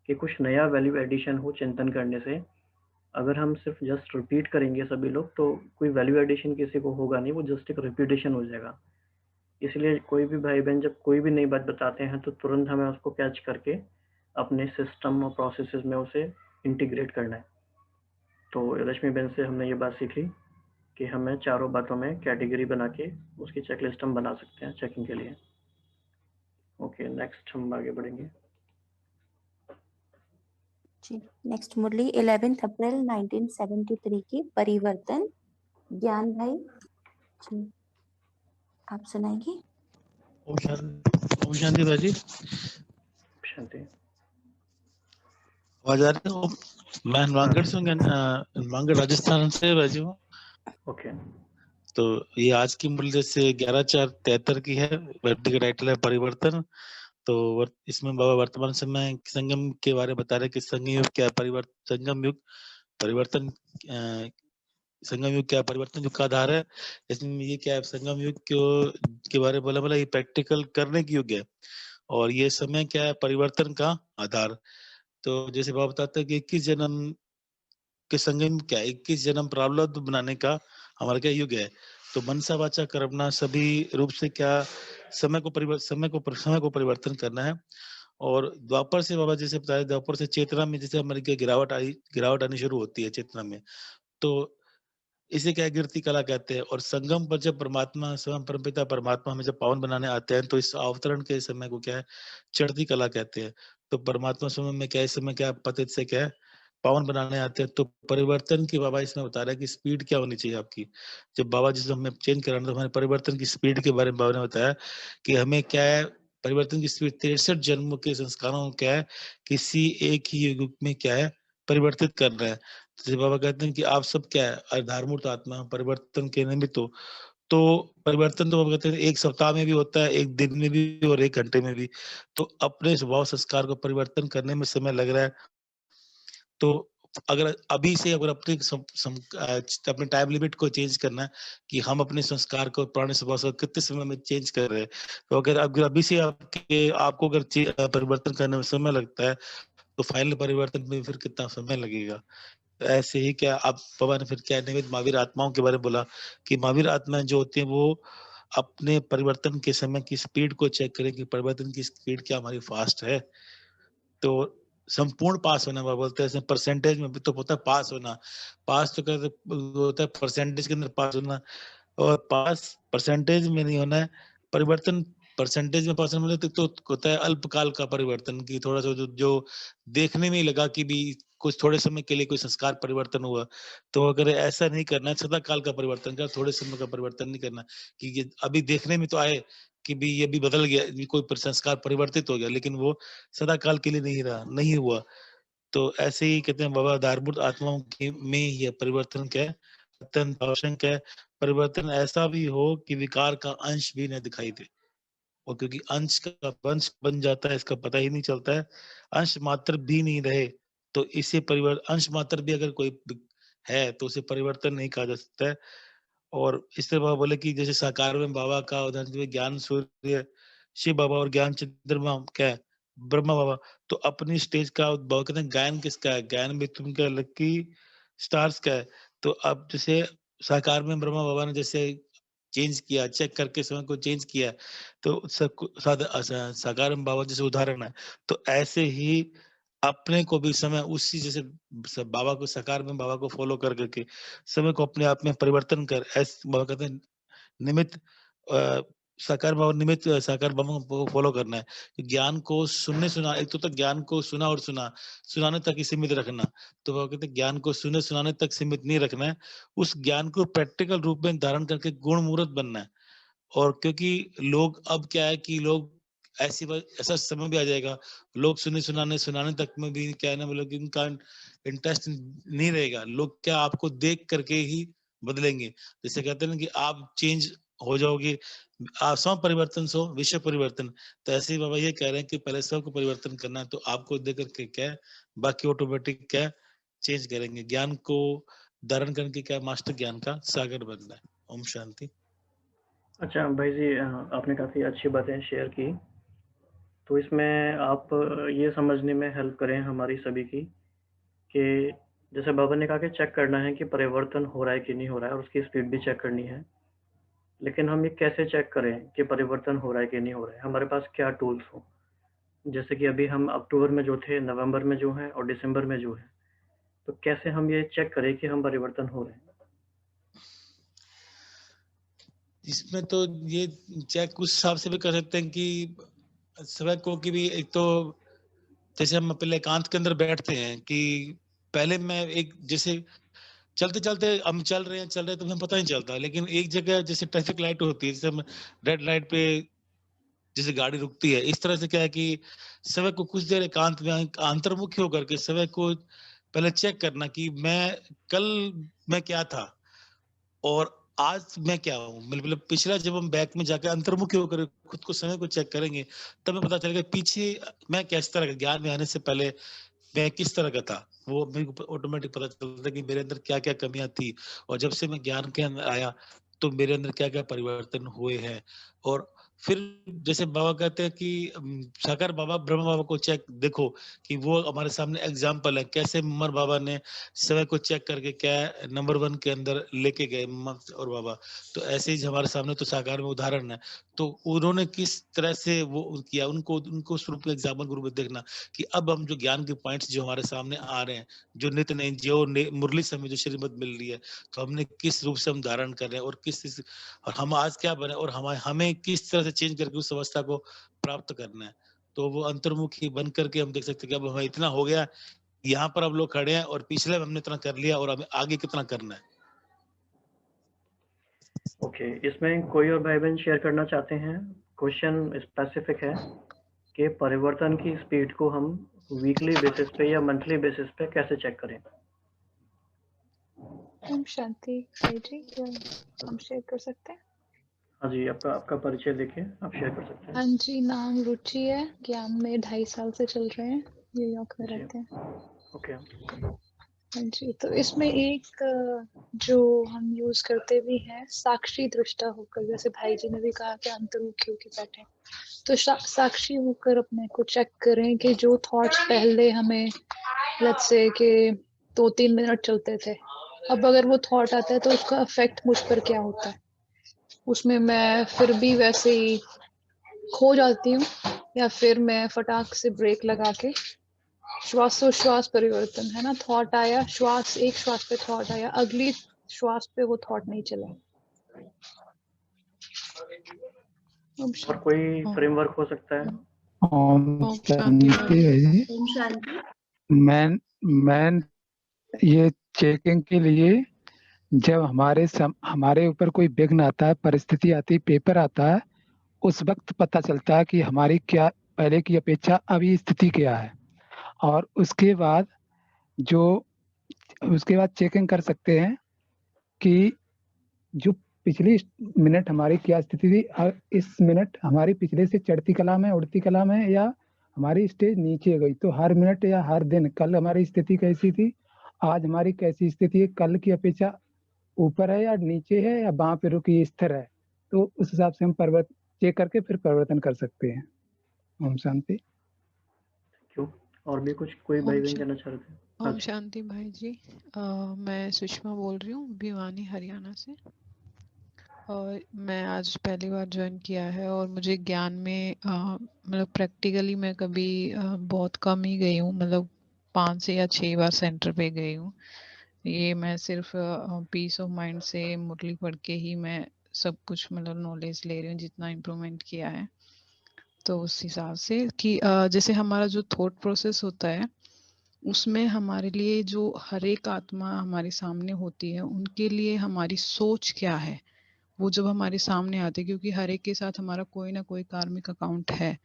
कि कुछ नया वैल्यू एडिशन हो चिंतन करने से। अगर हम सिर्फ जस्ट रिपीट करेंगे सभी लोग तो कोई वैल्यू एडिशन किसी को होगा नहीं, वो जस्ट एक रिपीटेशन हो जाएगा। इसलिए कोई भी भाई बहन जब कोई भी नई बात बताते हैं तो तुरंत हमें उसको कैच करके अपने सिस्टम और प्रोसेसेस में उसे इंटीग्रेट करना है। तो रश्मि बहन से हमने ये बात सीख ली कि हमें चारों बातों में कैटेगरी बना के उसकी चेकलिस्ट हम बना सकते हैं चेकिंग के लिए। ओके, नेक्स्ट हम आगे बढ़ेंगे। जी, नेक्स्ट मुरली 11 अप्रैल 1973 की परिवर्तन। ज्ञान भाई जी, आप सुनाएंगे। ओम शांति भाई। शांति। आवाज आ रही है? मैं हनुमानगढ़ से, हनुमानगढ़ राजस्थान से भाई हूँ। ओके। तो ये आज की मुरली जैसे 11/4/73 की है। वर्दी का टाइटल है परिवर्तन। तो इसमें बाबा वर्तमान समय संगम के बारे में बता रहे कि संगम युग क्या है, संगम युग परिवर्तन, संगम युग क्या परिवर्तन युग का आधार है। इसमें ये क्या है, संगम युग के बारे में बोला ये प्रैक्टिकल करने की युग है, और ये समय क्या है, परिवर्तन का आधार। तो जैसे बाबा बताते हैं कि 21 जन्म के संगम क्या है, 21 जन्म प्रारब्ध बनाने का हमारा क्या युग है। तो मनसा वाचा कर्मणा सभी रूप से क्या समय को परिवर्तन करना है। और द्वापर से बाबा जैसे बताया, द्वापर से चेतना में जैसे हमारी क्या गिरावट आनी शुरू होती है चेतना में, तो इसे क्या गिरती कला कहते हैं। और संगम पर जब परमात्मा स्वयं परमपिता परमात्मा हमें जब पावन बनाने आते हैं तो इस अवतरण के समय को क्या है, चढ़ती कला कहते हैं। तो परमात्मा स्वयं में क्या, इस समय क्या पतित से क्या है पावन बनाने आते हैं। तो परिवर्तन की बाबा इसमें बता रहा है कि स्पीड क्या होनी चाहिए आपकी। जब बाबा जिस हमें चेंज कराना तो हमारे परिवर्तन की स्पीड के बारे में बाबा ने बताया कि हमें क्या है, परिवर्तन की स्पीड 63 जन्मों के संस्कारों को क्या है किसी एक ही युग में क्या है परिवर्तित करना है। जैसे बाबा कहते हैं कि आप सब क्या है आधारमूर्त आत्मा परिवर्तन के निमित्त हो। तो परिवर्तन तो हम कहते हैं 1 सप्ताह में भी होता है, 1 दिन में भी और 1 घंटे में भी। तो अपने स्वभाव संस्कार को परिवर्तन करने में समय लग रहा है। तो अगर अभी से अगर अपने टाइम लिमिट को चेंज करना है कि हम अपने संस्कार को पुराने स्वभाव से कितने समय में चेंज कर रहे हैं। तो अगर अभी से आपको अगर परिवर्तन करने में समय लगता है, तो फाइनल परिवर्तन में फिर कितना समय लगेगा। ऐसे ही क्या आप बाबा ने फिर क्या निमित्त महावीर आत्माओं के बारे में बोला कि महावीर आत्माएं जो होती हैं वो अपने परिवर्तन के समय की स्पीड को चेक करें कि परिवर्तन की स्पीड क्या हमारी फास्ट है। तो संपूर्ण पास होना बाबा बोलते हैं, परसेंटेज में भी तो होता है पास होना। पास तो कहते होता है परसेंटेज के अंदर पास होना, और पास परसेंटेज में नहीं होना है। परिवर्तन परसेंटेज में पास होना तो होता है अल्पकाल का परिवर्तन की थोड़ा सा जो देखने में ही लगा कि भी कुछ थोड़े समय के लिए कोई संस्कार परिवर्तन हुआ। तो अगर ऐसा नहीं करना है, सदा काल का परिवर्तन का, थोड़े समय का परिवर्तन नहीं करना कि ये अभी देखने में तो आए कि भी ये भी बदल गया, कोई संस्कार परिवर्तित हो गया, लेकिन वो सदा काल के लिए नहीं रहा, नहीं हुआ। तो ऐसे ही कहते हैं बाबा आधारभूत आत्माओं में यह परिवर्तन क्या है, अत्यंत आवश्यक है। परिवर्तन ऐसा भी हो कि विकार का अंश भी न दिखाई दे, और क्योंकि अंश का वंश बन जाता है इसका पता ही नहीं चलता है, अंश मात्र भी नहीं रहे तो इसे परिवर्तन, अंश मात्र भी अगर कोई है तो उसे परिवर्तन नहीं कहा जा सकता है। और इससे बाबा बोले कि जैसे साकार में बाबा का उदाहरण दिए, ज्ञान सूर्य शिव बाबा और ज्ञान चंद्रमा क्या है, ब्रह्मा बाबा। तो अपनी स्टेज का बाबा कहते हैं गायन किसका है, गायन में तुम क्या लकी स्टार्स का है। तो अब जैसे साकार में ब्रह्मा बाबा ने जैसे चेंज किया, चेक करके समय को चेंज किया, तो साकार में बाबा जैसे उदाहरण है। तो ऐसे ही अपने को भी समय उसी जैसे बाबा को साकार में बाबा को फॉलो कर करके समय को अपने आप में परिवर्तन कर, ऐसे बाबा कहते हैं निमित्त साकार बाबा निमित्त साकार बाबा को फॉलो करना है। ज्ञान को सुनने सुना, एक तो तक ज्ञान को सुना और सुनाने तक ही सीमित रखना। तो बाबा कहते हैं ज्ञान को सुने सुनाने तक सीमित नहीं रखना है, उस ज्ञान को प्रैक्टिकल रूप में धारण करके गुण मूर्त बनना है। और क्योंकि लोग अब क्या है कि लोग ऐसा समय भी आ जाएगा, लोग सुनाने तक में भी क्या है ना, मतलब इनका इंटरेस्ट नहीं रहेगा। लोग क्या आपको देख करके ही बदलेंगे। जैसे कहते हैं ना कि आप चेंज हो जाओगे, स्व परिवर्तन सो विश्व परिवर्तन। तो ऐसे ही बाबा ये कह रहे हैं कि पहले स्व को परिवर्तन करना है, तो आपको देख करके क्या है, बाकी ऑटोमेटिक क्या चेंज करेंगे। ज्ञान को धारण करके क्या मास्टर ज्ञान का सागर बनना है। ओम शांति। अच्छा भाई जी, आपने काफ़ी अच्छी बातें शेयर की। तो इसमें आप ये समझने में हेल्प करें हमारी सभी की कि जैसे बाबा ने कहा कि चेक करना है कि परिवर्तन हो रहा है कि नहीं हो रहा है, और उसकी स्पीड भी चेक करनी है। लेकिन हम ये कैसे चेक करें कि परिवर्तन हो रहा है कि नहीं हो रहा है? हमारे पास क्या टूल्स हो? जैसे कि अभी हम अक्टूबर में जो थे, नवंबर में जो हैं और दिसंबर में जो हैं, तो कैसे हम ये चेक करें कि हम परिवर्तन हो रहे हैं? इसमें तो ये चेक उस हिसाब से भी कर सकते हैं कि समय को कि भी एक तो जैसे हम पहले एकांत के अंदर बैठते हैं कि पहले मैं एक जैसे चलते चलते हम चल रहे हैं तो हमें पता नहीं चलता, लेकिन एक जगह जैसे ट्रैफिक लाइट होती है, जैसे हम रेड लाइट पे जैसे गाड़ी रुकती है, इस तरह से क्या है कि समय को कुछ देर एकांत में अंतर्मुखी होकर के समय को पहले चेक करना कि कल मैं क्या था और आज मैं क्या हूँ। मतलब पिछला जब हम बैक में जाकर अंतर्मुखी होकर खुद को समय को चेक करेंगे, तब हमें पता चलेगा पीछे मैं किस तरह का, ज्ञान में आने से पहले मैं किस तरह का था। वो मेरे को ऑटोमेटिक पता चलता है कि मेरे अंदर क्या क्या कमियां थी, और जब से मैं ज्ञान के अंदर आया तो मेरे अंदर क्या क्या परिवर्तन हुए हैं। और फिर जैसे बाबा कहते हैं कि साकार बाबा ब्रह्मा बाबा को चेक देखो कि वो हमारे सामने एग्जाम्पल है, कैसे ममर बाबा ने समय को चेक करके क्या नंबर 1 के अंदर लेके गए ममर और बाबा। तो ऐसे ही हमारे सामने तो साकार में उदाहरण है। तो उन्होंने किस तरह से वो किया, उनको उस रूप में एग्जाम्पल के रूप में देखना कि अब हम जो ज्ञान के पॉइंट्स जो हमारे सामने आ रहे हैं, जो नित्य नए जो मुरली समय जो श्रीमत मिल रही है, तो हमने किस रूप से हम धारण कर रहे हैं और और हम आज क्या बने और हमें किस तरह से चेंज करके उस अवस्था को प्राप्त करना है। तो वो अंतर्मुखी बन करके हम देख सकते हैं कि अब हमें इतना हो गया, यहाँ पर अब लोग खड़े हैं और पिछले में हमने इतना कर लिया और हमें आगे कितना करना है। ओके, इसमें कोई और भाई बहन शेयर करना चाहते हैं? क्वेश्चन स्पेसिफिक है कि परिवर्तन की स्पीड को हम वीकली बेसिस पे या मंथली बेसिस पे कैसे चेक करें? ओम शांति भाई जी, क्या हम शेयर कर सकते हैं? हाँ जी, आपका आपका परिचय देके आप शेयर कर सकते हाँ हैं। जी, नाम रुचि है, ज्ञान में 2.5 साल से चल रहे हैं, न्यूयॉर्क में जी, रहते हैं। ओके। हाँ जी, तो इसमें एक जो हम यूज करते भी हैं, साक्षी दृष्टा होकर, जैसे भाई जी ने भी कहा कि अंतर्मुखी होकर बैठे, तो साक्षी होकर अपने को चेक करें कि जो थॉट्स पहले हमें लेट्स से कि 2-3 मिनट चलते थे, अब अगर वो थॉट आता है तो उसका इफेक्ट मुझ पर क्या होता है। उसमें मैं फिर भी वैसे ही खो जाती हूँ या फिर मैं फटाक से ब्रेक लगा के श्वासोश्वास परिवर्तन है ना, थॉट आया, श्वास, एक श्वास पे थॉट आया, अगली श्वास पे वो थॉट नहीं चला। और कोई फ्रेमवर्क हो सकता है? ओम शांति। ओम शांति। मैं ये चेकिंग के लिए जब हमारे ऊपर कोई विघ्न आता है, परिस्थिति आती है, पेपर आता है, उस वक्त पता चलता है कि हमारी क्या पहले की अपेक्षा अभी स्थिति क्या है, और उसके बाद चेकिंग कर सकते हैं कि जो पिछली मिनट हमारी क्या स्थिति थी, इस मिनट हमारी पिछले से चढ़ती कला में, उड़ती कला में, या हमारी स्टेज नीचे गई। तो हर मिनट या हर दिन कल हमारी स्थिति कैसी थी, आज हमारी कैसी स्थिति है, कल की अपेक्षा ऊपर है या नीचे है या वहां पे रुकी स्थिर है, तो उस हिसाब से हम चेक करके फिर परिवर्तन कर सकते हैं। ओम शांति। क्यों? और भी कुछ कोई भाई बहन कहना चाह रहे थे? हाँ ओम जी। शांति भाई जी। मैं सुषमा बोल रही हूँ, भिवानी हरियाणा से, और मैं आज पहली बार ज्वाइन किया है, और मुझे ज्ञान में मतलब प्रैक्टिकली मैं कभी बहुत कम ही गई हूँ, मतलब 5 से या 6 बार सेंटर पे गई हूँ। ये मैं सिर्फ पीस ऑफ माइंड से मुरली पढ़ के ही मैं सब कुछ मतलब नॉलेज ले रही हूँ, जितना इम्प्रूवमेंट किया है। तो उस हिसाब से कि जैसे हमारा जो थॉट प्रोसेस होता है, उसमें हमारे लिए जो हर एक आत्मा हमारे सामने होती है, उनके लिए हमारी सोच क्या है, वो जब हमारे सामने आते हैं, क्योंकि हर एक के साथ हमारा कोई ना कोई कार्मिक अकाउंट है,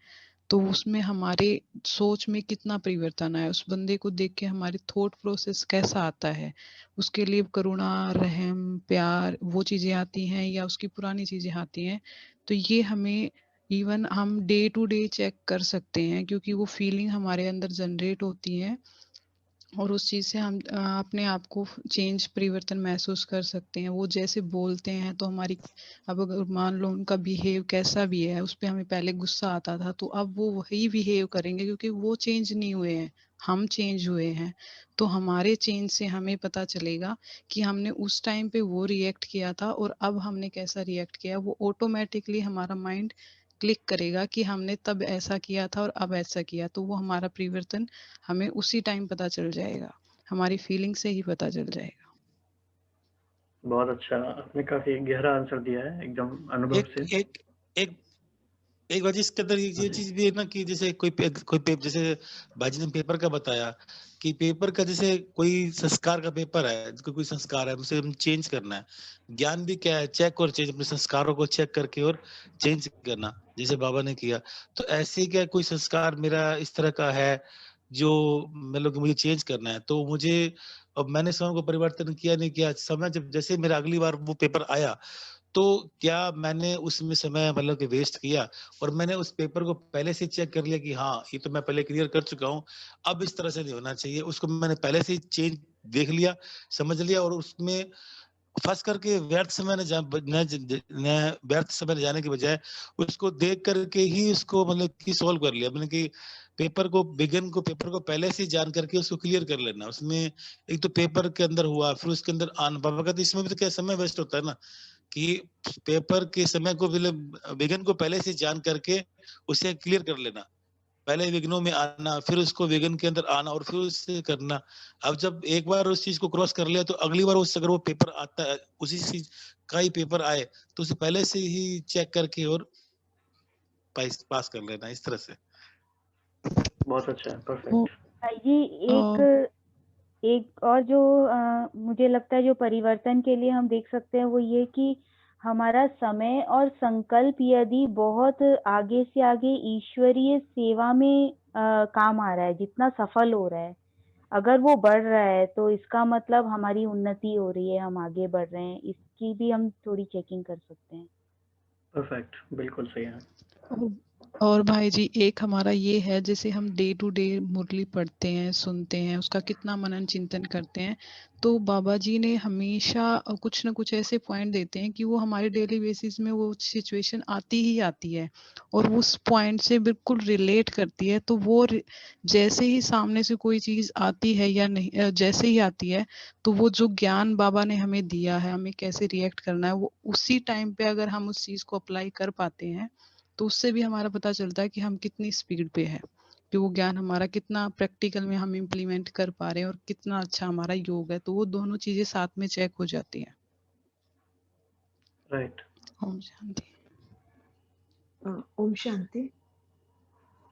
तो उसमें हमारे सोच में कितना परिवर्तन आया, उस बंदे को देख के हमारे थॉट प्रोसेस कैसा आता है, उसके लिए करुणा, रहम, प्यार, वो चीज़ें आती हैं या उसकी पुरानी चीज़ें आती हैं। तो ये हमें इवन हम डे टू डे चेक कर सकते हैं, क्योंकि वो फीलिंग हमारे अंदर जनरेट होती है, और उस चीज़ से हम अपने आप को चेंज, परिवर्तन महसूस कर सकते हैं। वो जैसे बोलते हैं तो हमारी, अब अगर मान लो उनका बिहेव कैसा भी है, उस पे हमें पहले गुस्सा आता था, तो अब वो वही बिहेव करेंगे, क्योंकि वो चेंज नहीं हुए हैं, हम चेंज हुए हैं। तो हमारे चेंज से हमें पता चलेगा कि हमने उस टाइम पे वो रिएक्ट किया था और अब हमने कैसा रिएक्ट किया। वो ऑटोमेटिकली हमारा माइंड क्लिक करेगा कि हमने तब ऐसा किया था और अब ऐसा किया, तो वो हमारा परिवर्तन हमें उसी टाइम पता चल जाएगा, हमारी फीलिंग से ही पता चल जाएगा। बहुत अच्छा, आपने काफी गहरा आंसर दिया है, एकदम अनुभव से। एक बात इसके अंदर ये हाँ जी। चीज भी है ना कि जैसे जैसे बाजी ने पेपर का बताया कि पेपर का जैसे कोई संस्कार का पेपर है, कोई संस्कार है, उसे हम चेंज करना है। ज्ञान भी क्या है, चेक और चेंज, अपने संस्कारों को चेक करके और चेंज करना, जैसे बाबा ने किया। तो ऐसे क्या कोई संस्कार मेरा इस तरह का है जो मतलब कि मुझे चेंज करना है, तो मुझे, अब मैंने समय को परिवर्तन किया नहीं किया, समय जब जैसे मेरा अगली बार वो पेपर आया, तो क्या मैंने उसमें समय मतलब कि वेस्ट किया, और मैंने उस पेपर को पहले से चेक कर लिया कि हाँ ये तो मैं पहले क्लियर कर चुका हूँ, अब इस तरह से नहीं होना चाहिए, उसको मैंने पहले से चेंज देख लिया, समझ लिया, और उसमें फंस करके व्यर्थ समय न व्यर्थ समय जाने के बजाय उसको देख करके ही उसको मतलब कि सॉल्व कर लिया मैंने, कि पेपर को पहले से जान करके उसको क्लियर कर लेना। उसमें एक तो पेपर के अंदर हुआ, फिर उसके अंदर आन बाबा का, तो इसमें भी तो क्या समय वेस्ट होता है ना, कि पेपर के समय को विघ्न को पहले से जान करके उसे क्लियर कर लेना, पहले विघ्नों में आना, फिर उसको विघ्न के अंदर आना और फिर उससे करना। अब जब एक बार उस चीज को क्रॉस कर लिया, तो अगली बार उससे अगर वो पेपर आता है, उसी चीज का ही पेपर आए, तो उसे पहले से ही चेक करके और पास कर लेना, इस तरह से। बहुत अच्छा है, परफेक्ट। भाई जी, एक और जो मुझे लगता है जो परिवर्तन के लिए हम देख सकते हैं, वो ये कि हमारा समय और संकल्प यदि बहुत आगे से आगे ईश्वरीय सेवा में काम आ रहा है, जितना सफल हो रहा है, अगर वो बढ़ रहा है, तो इसका मतलब हमारी उन्नति हो रही है, हम आगे बढ़ रहे हैं। इसकी भी हम थोड़ी चेकिंग कर सकते हैं। परफेक्ट, बिल्कुल सही है। और भाई जी एक हमारा ये है, जैसे हम डे टू डे मुरली पढ़ते हैं, सुनते हैं, उसका कितना मनन चिंतन करते हैं, तो बाबा जी ने हमेशा कुछ ना कुछ ऐसे पॉइंट देते हैं कि वो हमारे डेली बेसिस में वो सिचुएशन आती ही आती है और उस पॉइंट से बिल्कुल रिलेट करती है। तो वो जैसे ही सामने से कोई चीज आती है या नहीं, जैसे ही आती है, तो वो जो ज्ञान बाबा ने हमें दिया है, हमें कैसे रिएक्ट करना है, वो उसी टाइम पे अगर हम उस चीज को अप्लाई कर पाते हैं, तो उससे भी हमारा पता चलता है कि हम कितनी स्पीड पे है, कि वो ज्ञान हमारा कितना प्रैक्टिकल में हम इम्प्लीमेंट कर पा रहे हैं और कितना अच्छा हमारा योग है। तो वो दोनों चीजें साथ में चेक हो जाती हैं। राइट। ओम शांति। ओम शांति।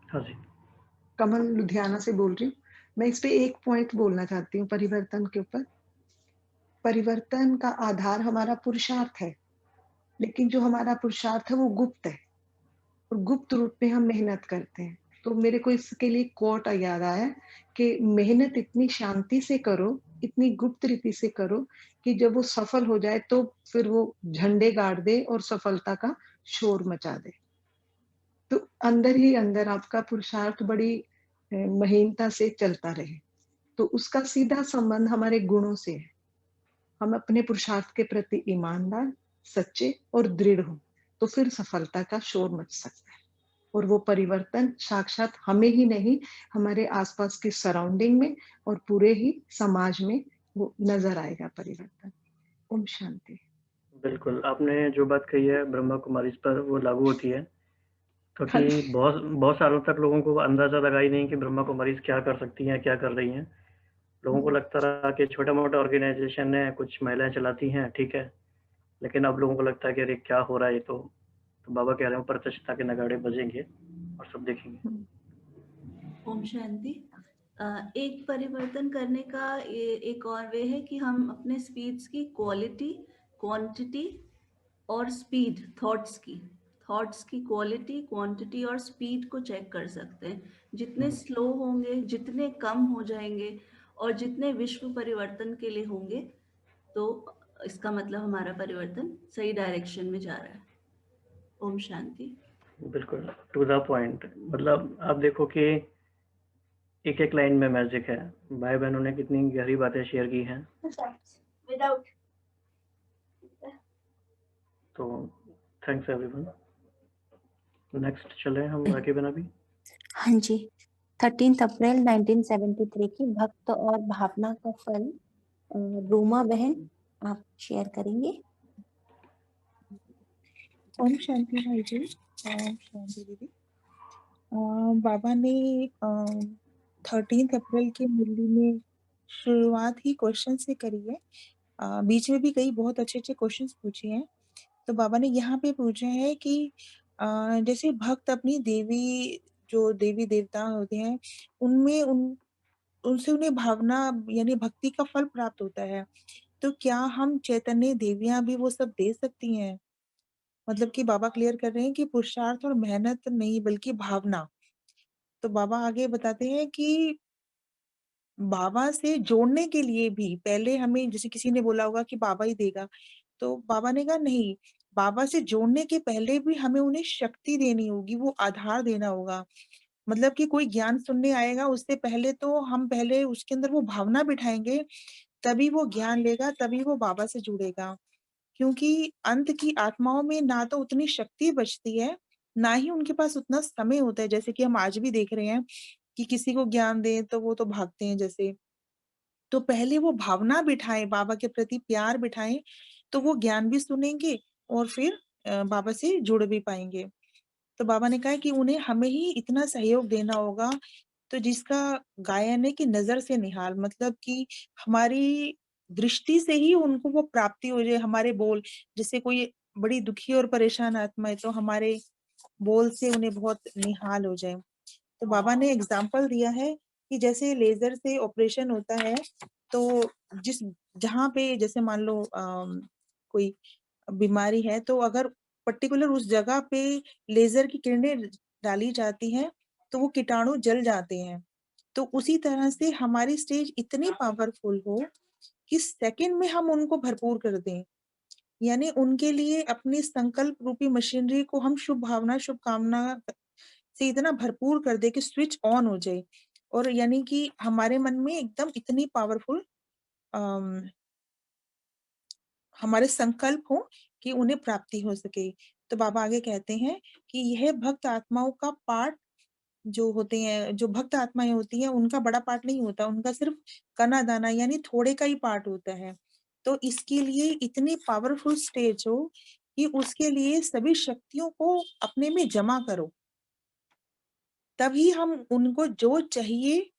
हाँ जी। कमल लुधियाना से बोल रही हूँ। मैं इस पे एक पॉइंट बोलना चाहती हूँ परिवर्तन के ऊपर। परिवर्तन का आधार हमारा पुरुषार्थ है, लेकिन जो हमारा पुरुषार्थ है वो गुप्त है और गुप्त रूप में हम मेहनत करते हैं। तो मेरे को इसके लिए कोट याद आया कि मेहनत इतनी शांति से करो, इतनी गुप्त रीति से करो कि जब वो सफल हो जाए तो फिर वो झंडे गाड़ दे और सफलता का शोर मचा दे। तो अंदर ही अंदर आपका पुरुषार्थ बड़ी महीनता से चलता रहे, तो उसका सीधा संबंध हमारे गुणों से है। हम अपने पुरुषार्थ के प्रति ईमानदार, सच्चे और दृढ़ हो तो फिर सफलता का शोर मच सकता है और वो परिवर्तन साक्षात हमें ही नहीं, हमारे आसपास की सराउंडिंग में और पूरे ही समाज में वो नजर आएगा परिवर्तन। ओम शांति। बिल्कुल, आपने जो बात कही है ब्रह्मा कुमारीज पर वो लागू होती है, क्योंकि बहुत सालों तक लोगों को अंदाजा लगा ही नहीं कि ब्रह्मा कुमारीज क्या कर सकती हैं, क्या कर रही हैं। लोगों को लगता रहा कि छोटा मोटा ऑर्गेनाइजेशन है, कुछ महिलाएं चलाती हैं, ठीक है, लेकिन अब लोगों को लगता है कि अरे क्या हो रहा है ये तो बाबा कह रहे हैं प्रत्यक्षता के नगाड़े बजेंगे और सब देखेंगे। ओम शांति। एक परिवर्तन करने का एक और वे है कि हम अपने स्पीच की क्वालिटी, क्वांटिटी और स्पीड, थॉट्स की क्वालिटी, क्वांटिटी और स्पीड को चेक कर सकते हैं। जितने स्लो होंगे, जितने कम हो जाएंगे और जितने विश्व परिवर्तन के लिए होंगे, तो इसका मतलब हमारा परिवर्तन सही डायरेक्शन में जा रहा है। ओम शांति। बिल्कुल टू द पॉइंट। मतलब आप देखो कि एक एक लाइन में मैजिक है। भाई बहनों ने कितनी गहरी बातें शेयर की हैं। विदाउट तो थैंक्स एवरीवन। नेक्स्ट चले हम आगे बना भी। हाँ जी। 13 अप्रैल 1973 की भक्त और भावना का फल, रोमा बहन आप शेयर करेंगे। ओम शांति भाई जी। ओम शांति दीदी। बाबा ने 13 अप्रैल की मुरली में शुरुआत ही क्वेश्चन से करी है। बीच में भी कई बहुत अच्छे अच्छे क्वेश्चंस पूछे हैं। तो बाबा ने यहाँ पे पूछा है कि जैसे भक्त अपनी देवी, जो देवी देवता होते हैं, उनमें उनसे उन्हें भावना यानी भक्ति का फल प्राप्त होता है, तो क्या हम चैतन्य देवियां भी वो सब दे सकती हैं? मतलब कि बाबा क्लियर कर रहे हैं कि पुरुषार्थ और मेहनत नहीं बल्कि भावना। तो बाबा आगे बताते हैं कि बाबा से जोड़ने के लिए भी पहले हमें, जैसे किसी ने बोला होगा कि बाबा ही देगा, तो बाबा ने कहा नहीं, बाबा से जोड़ने के पहले भी हमें उन्हें शक्ति देनी होगी, वो आधार देना होगा। मतलब कि कोई ज्ञान सुनने आएगा, उससे पहले तो हम पहले उसके अंदर वो भावना बिठाएंगे, तभी वो ज्ञान लेगा, तभी वो बाबा से जुड़ेगा। क्योंकि अंत की आत्माओं में ना तो उतनी शक्ति बचती है, ना ही उनके पास उतना समय होता है। जैसे कि हम आज भी देख रहे हैं कि किसी को ज्ञान दें तो वो तो भागते हैं जैसे। तो पहले वो भावना बिठाएं, बाबा के प्रति प्यार बिठाएं, तो वो ज्ञान भी सुनेंगे और फिर बाबा से जुड़ भी पाएंगे। तो बाबा ने कहा कि उन्हें हमें ही इतना सहयोग देना होगा, तो जिसका गायन है कि नजर से निहाल, मतलब कि हमारी दृष्टि से ही उनको वो प्राप्ति हो जाए। हमारे बोल, जैसे कोई बड़ी दुखी और परेशान आत्मा है तो हमारे बोल से उन्हें बहुत निहाल हो जाए। तो बाबा ने एग्जाम्पल दिया है कि जैसे लेजर से ऑपरेशन होता है, तो जहाँ पे जैसे मान लो कोई बीमारी है, तो अगर पर्टिकुलर उस जगह पे लेजर की किरणें डाली जाती हैं तो वो कीटाणु जल जाते हैं। तो उसी तरह से हमारी स्टेज इतनी पावरफुल हो कि सेकंड में हम उनको भरपूर कर दें। यानी उनके लिए अपनी संकल्प रूपी मशीनरी को हम शुभ भावना शुभकामना से इतना भरपूर कर दे कि स्विच ऑन हो जाए, और यानी कि हमारे मन में एकदम इतनी पावरफुल हमारे संकल्प हो कि उन्हें प्राप्ति हो सके। तो बाबा आगे कहते हैं कि यह भक्त आत्माओं का पार्ट जो होते हैं, जो भक्त आत्माएं होती हैं, उनका बड़ा पार्ट नहीं होता, उनका सिर्फ कना दाना यानी थोड़े का ही पार्ट होता है। तो इसके लिए इतनी पावरफुल स्टेज हो कि उसके लिए सभी शक्तियों को अपने में जमा करो, तभी हम उनको जो चाहिए,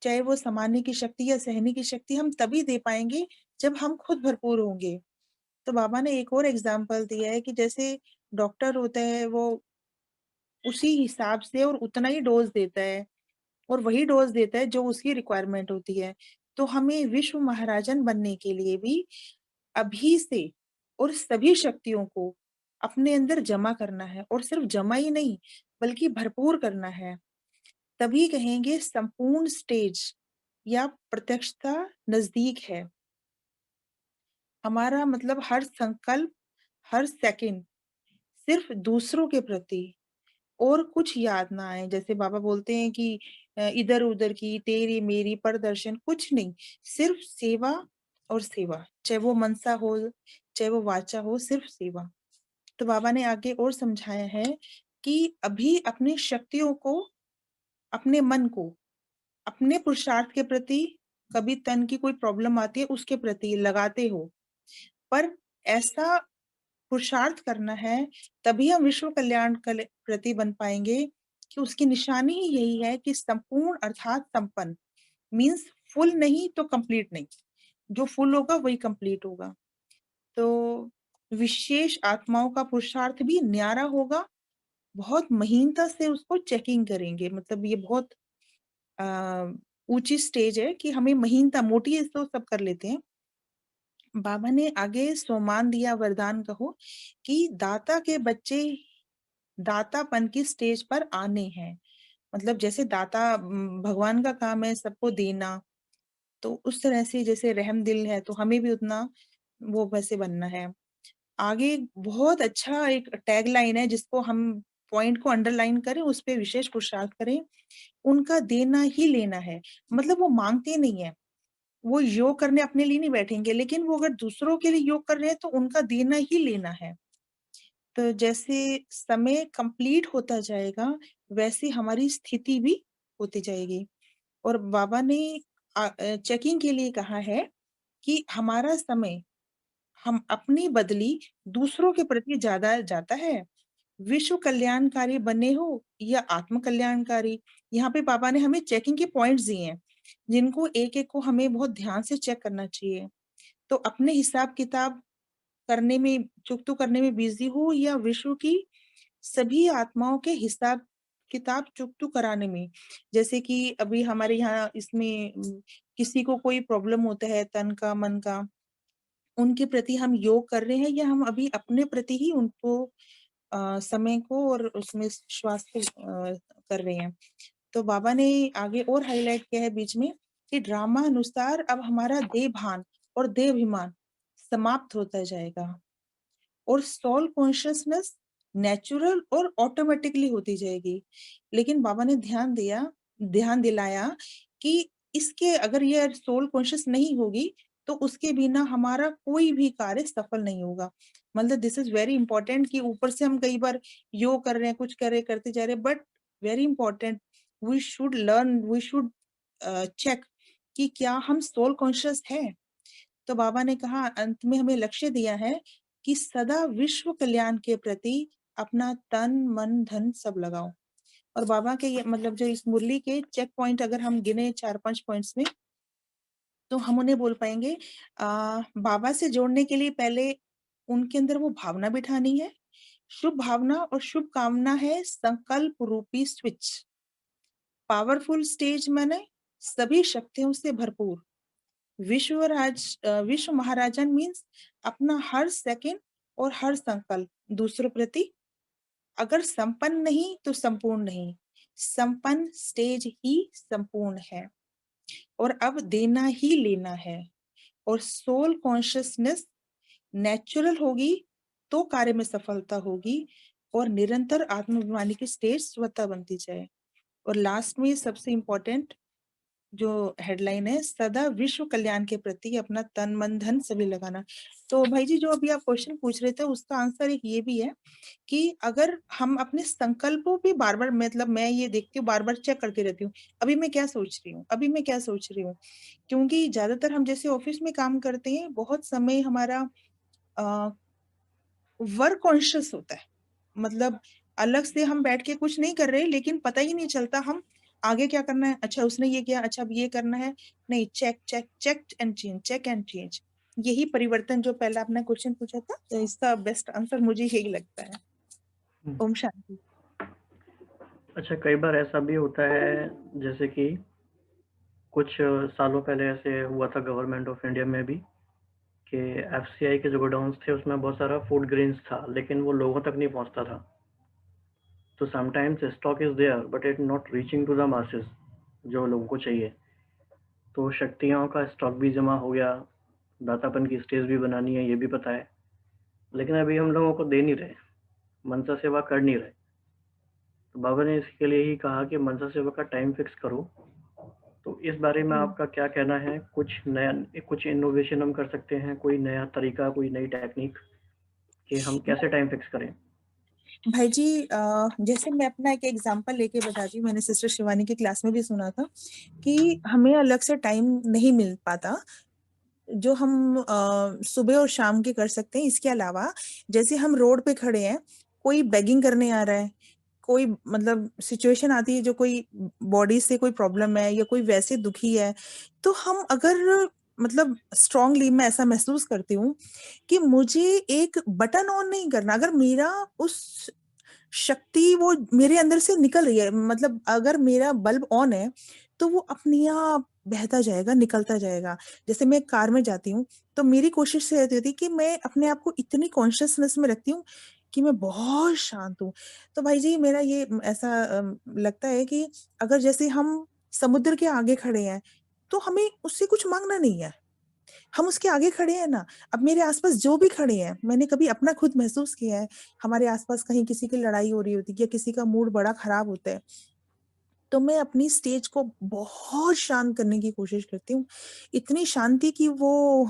चाहे वो समाने की शक्ति या सहने की शक्ति, हम तभी दे पाएंगे जब हम खुद भरपूर होंगे। तो बाबा ने एक और एग्जाम्पल दिया है कि जैसे डॉक्टर होता है, वो उसी हिसाब से और उतना ही डोज देता है, और वही डोज देता है जो उसकी रिक्वायरमेंट होती है। तो हमें विश्व महाराजन बनने के लिए भी अभी से और सभी शक्तियों को अपने अंदर जमा करना है, और सिर्फ जमा ही नहीं बल्कि भरपूर करना है। तभी कहेंगे संपूर्ण स्टेज या प्रत्यक्षता नजदीक है। हमारा मतलब हर संकल्प, हर सेकंड सिर्फ दूसरों के प्रति, और कुछ याद ना आए। जैसे बाबा बोलते हैं कि इधर उधर की तेरी मेरी प्रदर्शन कुछ नहीं, सिर्फ सेवा और सेवा, चाहे वो मनसा हो चाहे वो वाचा हो, सिर्फ सेवा। तो बाबा ने आगे और समझाया है कि अभी अपनी शक्तियों को, अपने मन को अपने पुरुषार्थ के प्रति, कभी तन की कोई प्रॉब्लम आती है उसके प्रति लगाते हो, पर ऐसा पुरुषार्थ करना है, तभी हम विश्व कल्याण के प्रति बन पाएंगे कि उसकी निशानी ही यही है कि संपूर्ण अर्थात संपन्न, मीन्स फुल नहीं तो कंप्लीट नहीं, जो फुल होगा वही कंप्लीट होगा। तो विशेष आत्माओं का पुरुषार्थ भी न्यारा होगा, बहुत महीनता से उसको चेकिंग करेंगे। मतलब ये बहुत ऊंची स्टेज है कि हमें महीनता, मोटी तो सब कर लेते हैं। बाबा ने आगे सोमान दिया वरदान कहो कि दाता के बच्चे दातापन की स्टेज पर आने हैं। मतलब जैसे दाता भगवान का काम है सबको देना, तो उस तरह से जैसे रहम दिल है तो हमें भी उतना वो वैसे बनना है। आगे बहुत अच्छा एक टैग लाइन है जिसको हम पॉइंट को अंडरलाइन करें, उस पर विशेष पुरुषार्थ करें। उनका देना ही लेना है, मतलब वो मांगते नहीं है, वो योग करने अपने लिए नहीं बैठेंगे, लेकिन वो अगर दूसरों के लिए योग कर रहे हैं तो उनका देना ही लेना है। तो जैसे समय कंप्लीट होता जाएगा वैसे हमारी स्थिति भी होती जाएगी। और बाबा ने चेकिंग के लिए कहा है कि हमारा समय हम अपनी बदली दूसरों के प्रति ज्यादा जाता है, विश्व कल्याणकारी बने हो या आत्म कल्याणकारी। यहाँ पे बाबा ने हमें चेकिंग के पॉइंट्स दिए हैं जिनको एक एक को हमें बहुत ध्यान से चेक करना चाहिए। तो अपने हिसाब किताब करने में, चुकतू करने में बिजी हो, या विश्व की सभी आत्माओं के हिसाब किताब चुकतू कराने में। जैसे कि अभी हमारे यहाँ इसमें किसी को कोई प्रॉब्लम होता है तन का मन का, उनके प्रति हम योग कर रहे हैं या हम अभी अपने प्रति ही उनको समय को और उसमें श्वास को कर रहे हैं। तो बाबा ने आगे और हाईलाइट किया है बीच में कि ड्रामा अनुसार अब हमारा देह भान और देह अभिमान समाप्त होता जाएगा, और सोल कॉन्शियसनेस नेचुरल और ऑटोमेटिकली होती जाएगी। लेकिन बाबा ने ध्यान दिलाया कि इसके अगर ये सोल कॉन्शियस नहीं होगी तो उसके बिना हमारा कोई भी कार्य सफल नहीं होगा। मतलब दिस इज वेरी इंपॉर्टेंट कि ऊपर से हम कई बार योग कर रहे हैं, कुछ कर रहे करते जा रहे हैं, but very important we should learn, we should check कि क्या हम सोल कॉन्शियस है। तो बाबा ने कहा, अंत में हमें लक्ष्य दिया है कि सदा विश्व कल्याण के प्रति अपना तन मन धन सब लगाओ। और बाबा के ये मतलब जो इस मुरली के चेक पॉइंट अगर हम गिने 4-5 पॉइंट्स में, तो हम उन्हें बोल पाएंगे बाबा से जोड़ने के लिए पहले उनके अंदर वो भावना बिठानी है। शुभ भावना और शुभ कामना है संकल्प रूपी स्विच। पावरफुल स्टेज माने सभी शक्तियों से भरपूर। विश्व महाराजन मीन्स अपना हर सेकंड और हर संकल्प दूसरों प्रति, अगर संपन्न नहीं तो संपूर्ण नहीं, संपन्न स्टेज ही संपूर्ण है, और अब देना ही लेना है। और सोल कॉन्शियसनेस नेचुरल होगी तो कार्य में सफलता होगी और निरंतर आत्माभिमानी की स्टेज स्वतः बनती जाए। और लास्ट में सबसे इम्पोर्टेंट जो हेडलाइन है, सदा विश्व कल्याण के प्रति अपना तन मन धन सभी लगाना। तो भाई जी जो अभी आप क्वेश्चन पूछ रहे थे उसका आंसर एक ये भी है कि अगर हम अपने संकल्पों पे बार बार, मतलब मैं ये देखती हूँ, बार बार चेक करती रहती हूँ अभी मैं क्या सोच रही हूँ, अभी मैं क्या सोच रही हूँ। क्योंकि ज्यादातर हम जैसे ऑफिस में काम करते हैं, बहुत समय हमारा वर्क कॉन्शियस होता है, मतलब अलग से हम बैठ के कुछ नहीं कर रहे, लेकिन पता ही नहीं चलता हम आगे क्या करना है। अच्छा उसने ये किया, अच्छा अब ये करना है, नहीं, check check check and change, check and change. यही परिवर्तन जो पहला आपने क्वेश्चन पूछा था, तो इसका बेस्ट आंसर मुझे यही लगता है। ओम शांति। अच्छा, कई बार ऐसा भी होता है, जैसे कि कुछ सालों पहले ऐसे हुआ था गवर्नमेंट ऑफ इंडिया में भी, कि एफसीआई के जो गोडाउन्स थे उसमें बहुत सारा फूड ग्रेन्स था, लेकिन वो लोगों तक नहीं पहुंचता था। तो sometimes stock is there but it not reaching to the masses, जो लोगों को चाहिए। तो शक्तियों का स्टॉक भी जमा हो गया, दातापन की स्टेज भी बनानी है, ये भी पता है, लेकिन अभी हम लोगों को दे नहीं रहे, मनसा सेवा कर नहीं रहे। तो बाबा ने इसके लिए ही कहा कि मनसा सेवा का टाइम फिक्स करो। तो इस बारे में आपका क्या कहना है? कुछ नया, कुछ इनोवेशन हम कर सकते हैं, कोई नया तरीका, कोई नई टेक्निक कि हम कैसे टाइम फिक्स करें? भाई जी जैसे मैं अपना एक एग्जांपल लेके बताती हूँ, मैंने सिस्टर शिवानी की क्लास में भी सुना था कि हमें अलग से टाइम नहीं मिल पाता जो हम सुबह और शाम के कर सकते हैं। इसके अलावा जैसे हम रोड पे खड़े हैं, कोई बेगिंग करने आ रहा है, कोई मतलब सिचुएशन आती है जो कोई बॉडी से कोई प्रॉब्लम है या कोई वैसे दुखी है, तो हम अगर मतलब स्ट्रांगली मैं ऐसा महसूस करती हूँ कि मुझे एक बटन ऑन नहीं करना, अगर मेरा उस शक्ति वो मेरे अंदर से निकल रही है, मतलब अगर मेरा बल्ब ऑन है तो वो अपने आप बहता जाएगा, निकलता जाएगा। जैसे मैं कार में जाती हूँ तो मेरी कोशिश से रहती है कि मैं अपने आप को इतनी कॉन्शियसनेस में रखती हूँ कि मैं बहुत शांत हूँ। तो भाई जी मेरा ये ऐसा लगता है कि अगर जैसे हम समुद्र के आगे खड़े हैं तो हमें उससे कुछ मांगना नहीं है, हम उसके आगे खड़े हैं ना। अब मेरे आसपास जो भी खड़े हैं, मैंने कभी अपना खुद महसूस किया है, हमारे आसपास कहीं किसी की लड़ाई हो रही होती है या किसी का मूड बड़ा खराब होता है, तो मैं अपनी स्टेज को बहुत शांत करने की कोशिश करती हूँ, इतनी शांति कि वो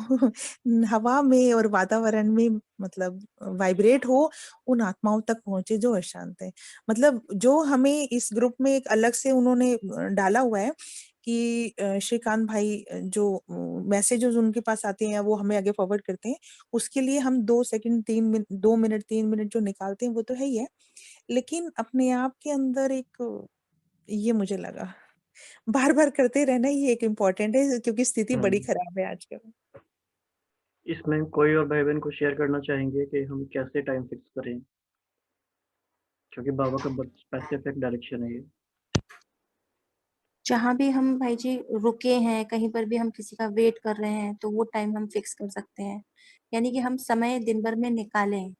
हवा में और वातावरण में मतलब वाइब्रेट हो, उन आत्माओं तक पहुंचे जो अशांत है। मतलब जो हमें इस ग्रुप में एक अलग से उन्होंने डाला हुआ है कि श्रीकांत भाई जो मैसेजेस उनके पास आते हैं वो हमें आगे फॉरवर्ड करते हैं, उसके लिए हम 2 सेकंड 2 मिनट 3 मिनट जो निकालते हैं वो तो है ही है, लेकिन अपने आप के अंदर एक, ये मुझे लगा बार बार करते रहना ही एक इम्पोर्टेंट है, क्योंकि स्थिति बड़ी खराब है आजकल। इसमें कोई और भाई बहन को शेयर करना चाहेंगे कि हम कैसे टाइम फिक्स करें, क्योंकि बाबा का बहुत स्पेसिफिक डायरेक्शन है ये। जहाँ भी हम भाई जी रुके हैं, कहीं पर भी हम किसी का वेट कर रहे हैं, तो वो टाइम हम फिक्स कर सकते हैं, यानी कि हम समय दिन भर में निकालें।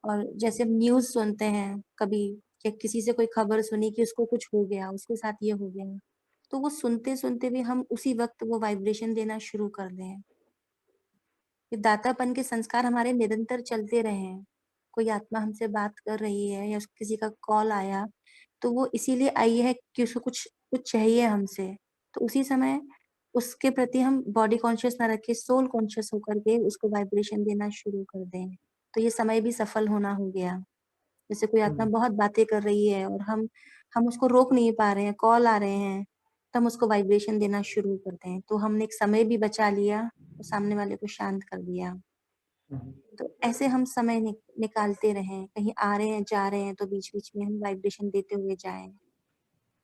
और जैसे हम न्यूज सुनते हैं कभी, या किसी से कोई खबर सुनी कि उसको कुछ हो गया, उसके साथ ये हो गया, तो वो सुनते सुनते भी हम उसी वक्त वो वाइब्रेशन देना शुरू कर दें। ये दातापन के संस्कार हमारे निरंतर चलते रहे। कोई आत्मा हमसे बात कर रही है या किसी का कॉल आया, तो वो इसीलिए आई है कि उसको कुछ कुछ चाहिए हमसे, तो उसी समय उसके प्रति हम बॉडी कॉन्शियस ना रखे, सोल कॉन्शियस होकर के उसको वाइब्रेशन देना शुरू कर दें, तो ये समय भी सफल होना हो गया। जैसे कोई आत्मा बहुत बातें कर रही है और हम उसको रोक नहीं पा रहे हैं, कॉल आ रहे हैं, तो हम उसको वाइब्रेशन देना शुरू कर दें, तो हमने एक समय भी बचा लिया और सामने वाले को शांत कर दिया। तो ऐसे हम समय निकालते रहें, कहीं आ रहे हैं जा रहे हैं तो बीच बीच में हम वाइब्रेशन देते हुए जाएं,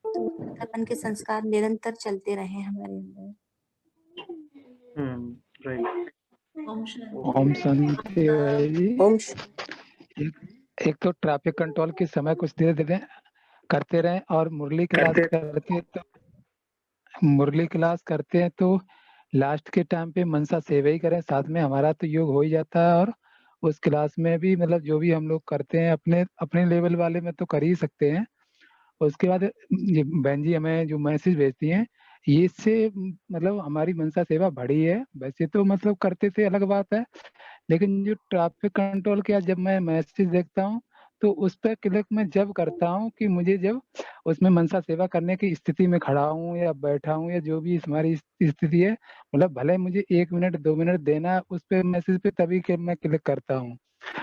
तो दातापन के संस्कार निरंतर चलते रहें हमारे अंदर। राइट। ओम शांति भाई जी। एक तो ट्रैफिक कंट्रोल के समय कुछ धीरे धीरे करते रहें, और मुरली क्लास करते हैं तो लास्ट के टाइम पे मनसा सेवा ही करें, साथ में हमारा तो योग हो ही जाता है। और उस क्लास में भी मतलब जो भी हम लोग करते हैं अपने अपने लेवल वाले में तो कर ही सकते हैं। उसके बाद ये बहन जी हमें जो मैसेज भेजती हैं, ये इससे मतलब हमारी मनसा सेवा बढ़ी है। वैसे तो मतलब करते थे अलग बात है, लेकिन जो ट्रैफिक कंट्रोल किया जब मैं मैसेज देखता हूँ तो उस पर क्लिक मैं जब करता हूँ कि मुझे जब उसमें मनसा सेवा करने की स्थिति में खड़ा हूँ या बैठा हूँ या जो भी हमारी स्थिति है, मतलब भले मुझे 1 मिनट 2 मिनट देना उस पे मैसेज पे, तभी के मैं क्लिक करता हूँ।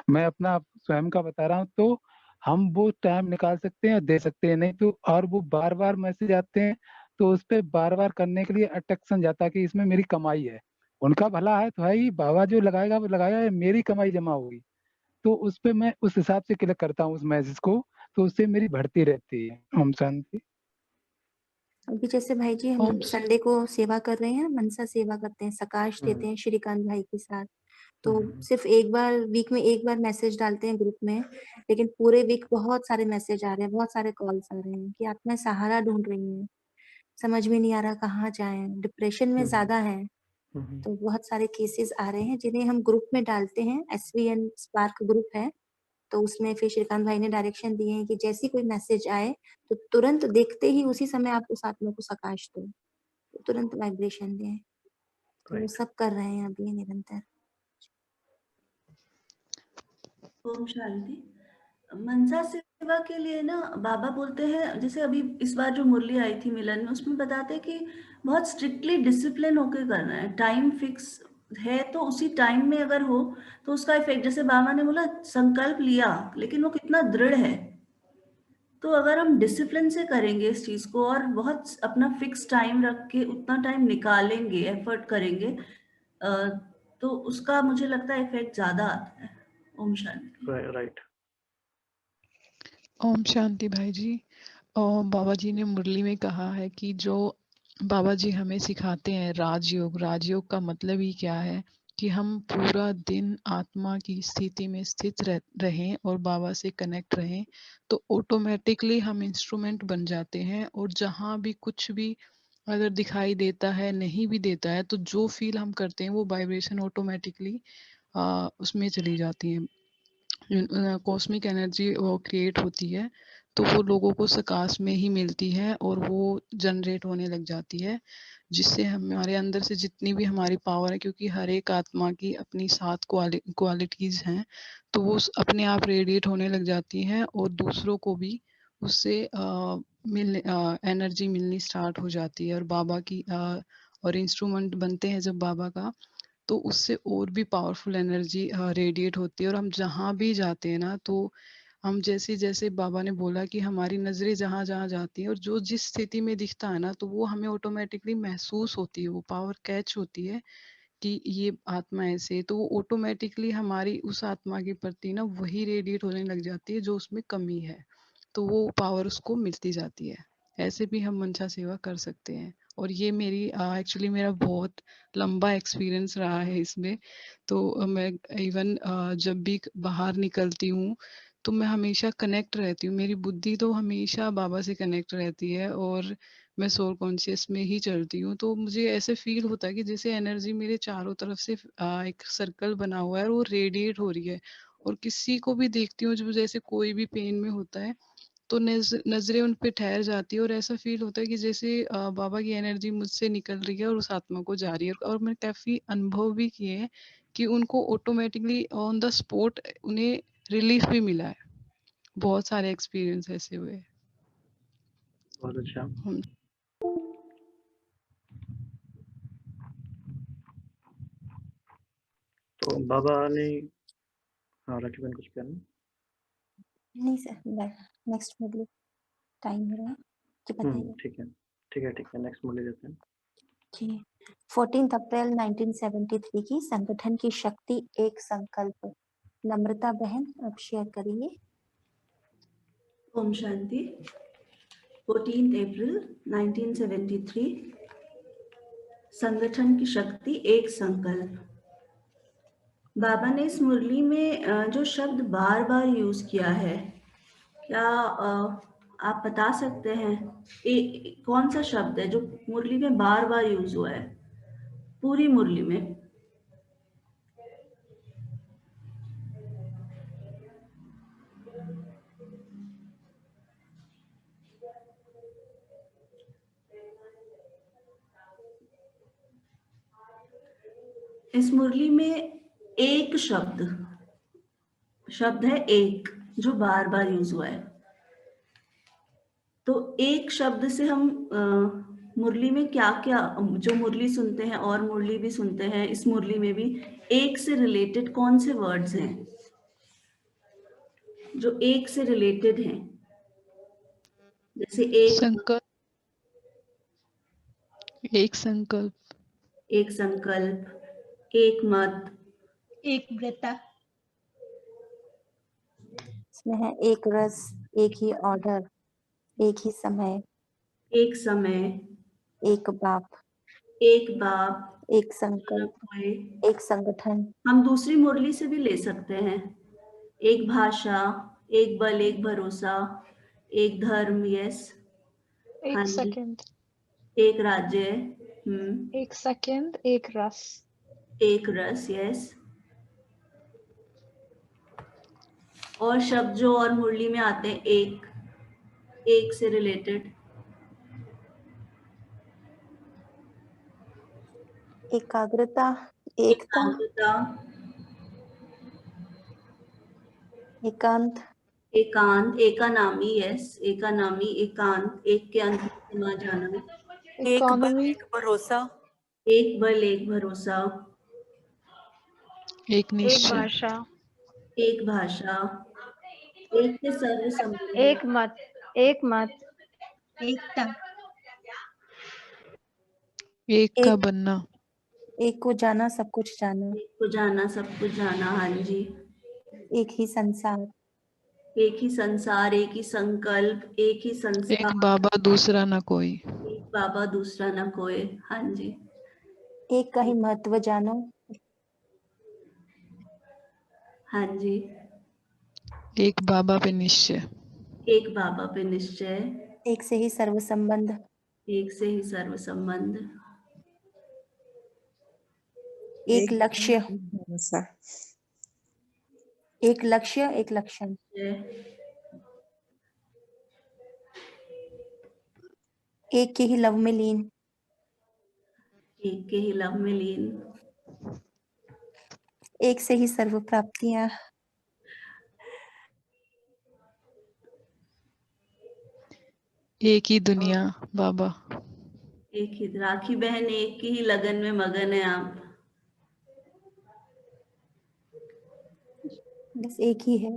मैं अपना स्वयं का बता रहा हूँ। तो हम वो टाइम निकाल सकते हैं, दे सकते हैं, नहीं तो और वो बार बार मैसेज आते हैं तो उस पर बार बार करने के लिए अट्रैक्शन जाता है कि इसमें मेरी कमाई है। उनका भला है तो भाई, बाबा जो लगाएगा वो लगाया है, मेरी कमाई जमा होगी। तो उस पे मैं उस हिसाब से क्लिक करता हूँ उस मैसेज को, तो उससे मेरी बढ़ती रहती है। ओम शांति। अभी जैसे भाई जी हम ओम संडे को सेवा कर रहे हैं, मनसा सेवा करते हैं, सकाश देते हैं श्रीकांत भाई के साथ। तो सिर्फ एक बार वीक में एक बार मैसेज डालते हैं ग्रुप में, लेकिन पूरे वीक बहुत सारे मैसेज आ रहे हैं, बहुत सारे कॉल्स आ रहे हैं कि आत्माएं सहारा ढूंढ रही हैं, समझ में नहीं आ रहा कहाँ जाएं, डिप्रेशन में ज्यादा है। तो बहुत सारे केसेस आ रहे हैं जिन्हें हम ग्रुप में डालते हैं। SVN स्पार्क ग्रुप है, तो उसमें फिर श्रीकांत भाई ने डायरेक्शन दिए हैं कि जैसी कोई मैसेज आए तो तुरंत देखते ही उसी समय आप उस आत्मा को सकाश दो, तो तुरंत वाइब्रेशन दें। तो वो सब कर रहे हैं अभी निरंतर। ओम शांति। मनसा सेवा के लिए ना बाबा बोलते हैं, जैसे अभी इस बार जो मुरली आई थी मिलन में, उसमें बताते हैं कि बहुत स्ट्रिक्टली डिसिप्लिन होकर करना है, टाइम फिक्स है तो उसी टाइम में अगर हो तो उसका इफेक्ट, जैसे बाबा ने बोला संकल्प लिया लेकिन वो कितना दृढ़ है, तो अगर हम डिसिप्लिन से करेंगे इस चीज को और बहुत अपना फिक्स टाइम रख के उतना टाइम निकालेंगे, एफर्ट करेंगे, तो उसका मुझे लगता है इफेक्ट ज्यादा आता है। ओम शांति। राइट। ओम शांति भाई जी। और बाबा जी ने मुरली में कहा है कि जो बाबा जी हमें सिखाते हैं राजयोग, राजयोग का मतलब ही क्या है कि हम पूरा दिन आत्मा की स्थिति में स्थित रहें और बाबा से कनेक्ट रहें, तो ऑटोमेटिकली हम इंस्ट्रूमेंट बन जाते हैं। और जहाँ भी कुछ भी अगर दिखाई देता है, नहीं भी देता है, तो जो फील हम करते हैं वो वाइब्रेशन ऑटोमेटिकली उसमें चली जाती है, कॉस्मिक एनर्जी वो क्रिएट होती है, तो वो लोगों को सकाश में ही मिलती है और वो जनरेट होने लग जाती है, जिससे हमारे अंदर से जितनी भी हमारी पावर है, क्योंकि हर एक आत्मा की अपनी 7 क्वालिटीज हैं, तो वो अपने आप रेडिएट होने लग जाती हैं और दूसरों को भी उससे एनर्जी मिलनी स्टार्ट हो जाती है। और बाबा की और इंस्ट्रूमेंट बनते हैं जब बाबा का, तो उससे और भी पावरफुल एनर्जी रेडिएट होती है। और हम जहाँ भी जाते हैं ना, तो हम जैसे जैसे बाबा ने बोला कि हमारी नज़रें जहाँ जहाँ जाती हैं और जो जिस स्थिति में दिखता है ना, तो वो हमें ऑटोमेटिकली महसूस होती है, वो पावर कैच होती है कि ये आत्मा ऐसे, तो वो ऑटोमेटिकली हमारी उस आत्मा के प्रति ना वही रेडिएट होने लग जाती है जो उसमें कमी है, तो वो पावर उसको मिलती जाती है। ऐसे भी हम मंशा सेवा कर सकते हैं। और ये मेरी एक्चुअली मेरा बहुत लंबा एक्सपीरियंस रहा है इसमें। तो मैं इवन जब भी बाहर निकलती हूँ तो मैं हमेशा कनेक्ट रहती हूँ, मेरी बुद्धि तो हमेशा बाबा से कनेक्ट रहती है और मैं सोल कॉन्शियस में ही चलती हूँ। तो मुझे ऐसे फील होता है कि जैसे एनर्जी मेरे चारों तरफ से एक सर्कल बना हुआ है और वो रेडिएट हो रही है। और किसी को भी देखती हूँ जो जैसे कोई भी पेन में होता है, तो नजरें उन पे ठहर जाती है और ऐसा फील होता है कि जैसे बाबा की एनर्जी मुझसे निकल रही है और उस आत्मा को जा रही है। और मैंने काफी अनुभव भी किए हैं कि उनको ऑटोमेटिकली ऑन द स्पॉट उन्हें रिलीफ भी मिला है। बहुत सारे एक्सपीरियंस ऐसे हुए। बहुत अच्छा। तो बाबा ने, हाँ राखी बहन कुछ कहना? नहीं सर, नेक्स्ट मुरली टाइम हो रहा है, जी बताइए। ठीक है ठीक है ठीक है, नेक्स्ट मुरली देते हैं जी। 14 अप्रैल 1973 की संगठन की शक्ति एक संकल्प। नम्रता बहन आप शेयर करिए। ओम शांति। 14 अप्रैल 1973 संगठन की शक्ति एक संकल्प। बाबा ने इस मुरली में जो शब्द बार बार यूज किया है, क्या आप बता सकते हैं कौन सा शब्द है जो मुरली में बार बार यूज हुआ है पूरी मुरली में? इस मुरली में एक शब्द है एक, जो बार बार यूज हुआ है। तो एक शब्द से हम मुरली में क्या क्या, जो मुरली सुनते हैं और मुरली भी सुनते हैं, इस मुरली में भी एक से रिलेटेड कौन से वर्ड्स हैं जो एक से रिलेटेड हैं? जैसे एक संकल्प, एक संकल्प, एक संकल्प, एक मत, एक व्रता, इसमें है एक रस, एक ही ऑर्डर, एक ही समय, एक समय, एक बाप, एक बाप, एक संकल्प, कोई। एक संगठन। हम दूसरी मुरली से भी ले सकते हैं। एक भाषा, एक बल, एक भरोसा, एक धर्म, यस। एक सेकंड, एक राज्य, एक सेकंड, एक रस, एक रस, यस। और शब्द जो और मुरली में आते हैं एक से रिलेटेड, एकाग्रता, एकता, एकांत, एकांत, एकानामी, यस, एकानामी, एकांत, एक के अंत में समा जाना, एक बल, एक भरोसा, एक बल, एक भरोसा, एक निश्चय, भाषा, एक भाषा, एक से सर्व संबंध, एक मत, एक मत, एकता, एक का बनना, एक को जाना, सब कुछ जाना, एक को जाना, सब कुछ जाना, हाँ जी। एक ही संसार, एक ही संसार, एक ही संकल्प, एक ही संस्कार, एक बाबा दूसरा न कोई, एक बाबा दूसरा न कोई, हाँ जी। एक का ही महत्व जानो, हाँ जी। एक बाबा पे निश्चय, एक बाबा पे निश्चय, एक से ही सर्व संबंध, एक से ही सर्व संबंध, एक लक्ष्य, एक लक्ष्य, एक लक्षण, एक के ही लव में लीन, एक के ही लव में लीन, एक से ही सर्व प्राप्तियां, एक ही दुनिया बाबा, एक ही राखी बहन, एक की ही लगन में मगन है आप। बस एक ही है।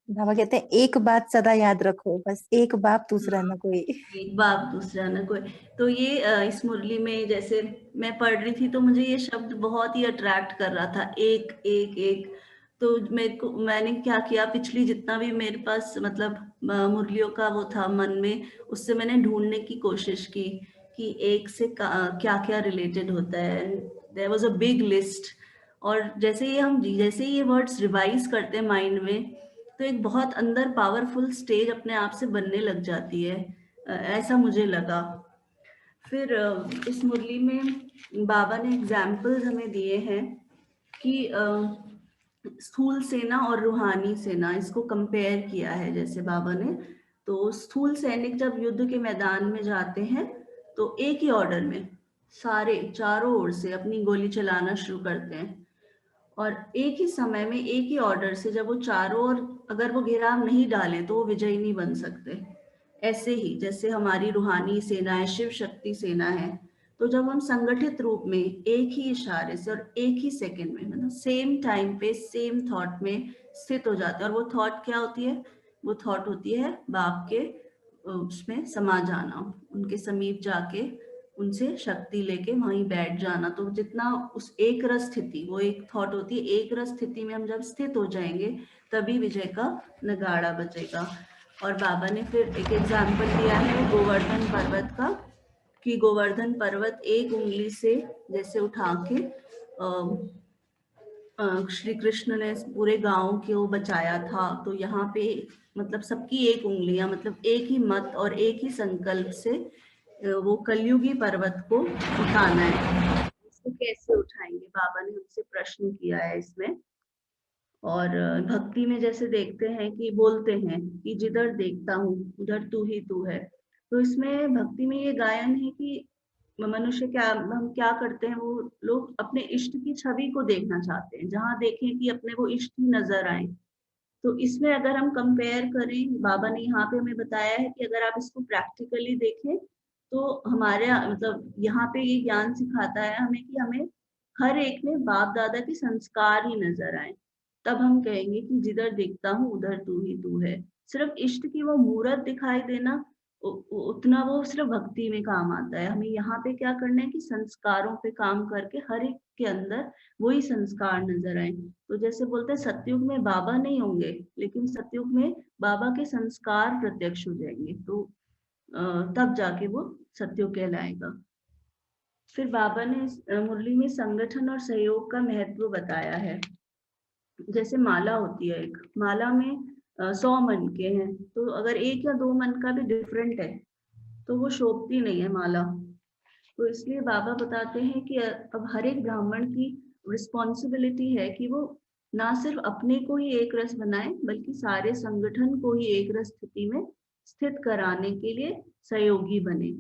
बाबा कहते हैं एक बात सदा याद रखो, बस एक बाप दूसरा न कोई। एक बाप दूसरा न कोई। तो ये इस मुरली में जैसे मैं पढ़ रही थी तो मुझे ये शब्द बहुत ही अट्रैक्ट कर रहा था, एक एक एक। तो मैंने क्या किया, पिछली जितना भी मेरे पास मतलब मुरलियों का वो था मन में, उससे मैंने ढूंढने की कोशिश की कि एक से क्या क्या रिलेटेड होता है। There was a big list. और जैसे ये वर्ड्स रिवाइज करते हैं माइंड में, तो एक बहुत अंदर पावरफुल स्टेज अपने आप से बनने लग जाती है, ऐसा मुझे लगा। फिर इस मुरली में बाबा ने एग्जाम्पल्स हमें दिए हैं कि स्थूल सेना और रूहानी सेना, इसको कंपेयर किया है जैसे बाबा ने। तो स्थूल सैनिक जब युद्ध के मैदान में जाते हैं तो एक ही ऑर्डर में सारे चारों ओर से अपनी गोली चलाना शुरू करते हैं, और एक ही समय में एक ही ऑर्डर से जब वो चारों ओर अगर वो घेराव नहीं डालें तो वो विजयी नहीं बन सकते। ऐसे ही जैसे हमारी रूहानी सेना है, शिव शक्ति सेना है, तो जब हम संगठित रूप में एक ही इशारे से और एक ही सेकंड में, मतलब सेम टाइम पे सेम थॉट में स्थित हो जाते हैं, और वो थॉट क्या होती है? वो थॉट होती है बाप के उसमें समा जाना, उनके समीप जाके उनसे शक्ति लेके वहीं बैठ जाना। तो जितना उस एक रस स्थिति, वो एक थॉट होती है, एक रस स्थिति में हम जब स्थित हो जाएंगे तभी विजय का नगाड़ा बजेगा। और बाबा ने फिर एक एग्जाम्पल दिया है गोवर्धन पर्वत का, कि गोवर्धन पर्वत एक उंगली से जैसे उठा के श्री कृष्ण ने पूरे गांव को बचाया था। तो यहाँ पे मतलब सबकी एक उंगलियां, मतलब एक ही मत और एक ही संकल्प से वो कलयुगी पर्वत को उठाना है। इसको कैसे उठाएंगे, बाबा ने हमसे प्रश्न किया है इसमें। और भक्ति में जैसे देखते हैं कि बोलते हैं कि जिधर देखता हूँ उधर तू ही तू है। तो इसमें भक्ति में ये गायन है कि मनुष्य क्या, हम क्या करते हैं, वो लोग अपने इष्ट की छवि को देखना चाहते हैं, जहां देखें कि अपने वो इष्ट ही नजर आए। तो इसमें अगर हम कंपेयर करें, बाबा ने यहाँ पे हमें बताया है कि अगर आप इसको प्रैक्टिकली देखें तो हमारे मतलब यहाँ पे ये ज्ञान सिखाता है हमें कि हमें हर एक में बाप दादा के संस्कार ही नजर आए, तब हम कहेंगे कि जिधर देखता हूँ उधर तू ही तू है। सिर्फ इष्ट की वो मूर्त दिखाई देना उतना वो सिर्फ भक्ति में काम आता है। हमें यहाँ पे क्या करना है कि संस्कारों पे काम करके हर एक के अंदर वही संस्कार नजर आए। तो जैसे बोलते हैं सतयुग में बाबा नहीं होंगे, लेकिन सतयुग में बाबा के संस्कार प्रत्यक्ष हो जाएंगे, तो तब जाके वो सतयुग कहलाएगा। फिर बाबा ने मुरली में संगठन और सहयोग का महत्व बताया है। जैसे माला होती है, एक माला में 100 मन के हैं, तो अगर 1 या 2 मन का भी डिफरेंट है तो वो शोभती नहीं है माला। तो इसलिए बाबा बताते हैं कि अब हर एक ब्राह्मण की रिस्पॉन्सिबिलिटी है कि वो ना सिर्फ अपने को ही एक रस बनाए, बल्कि सारे संगठन को ही एक रस स्थिति में स्थित कराने के लिए सहयोगी बने।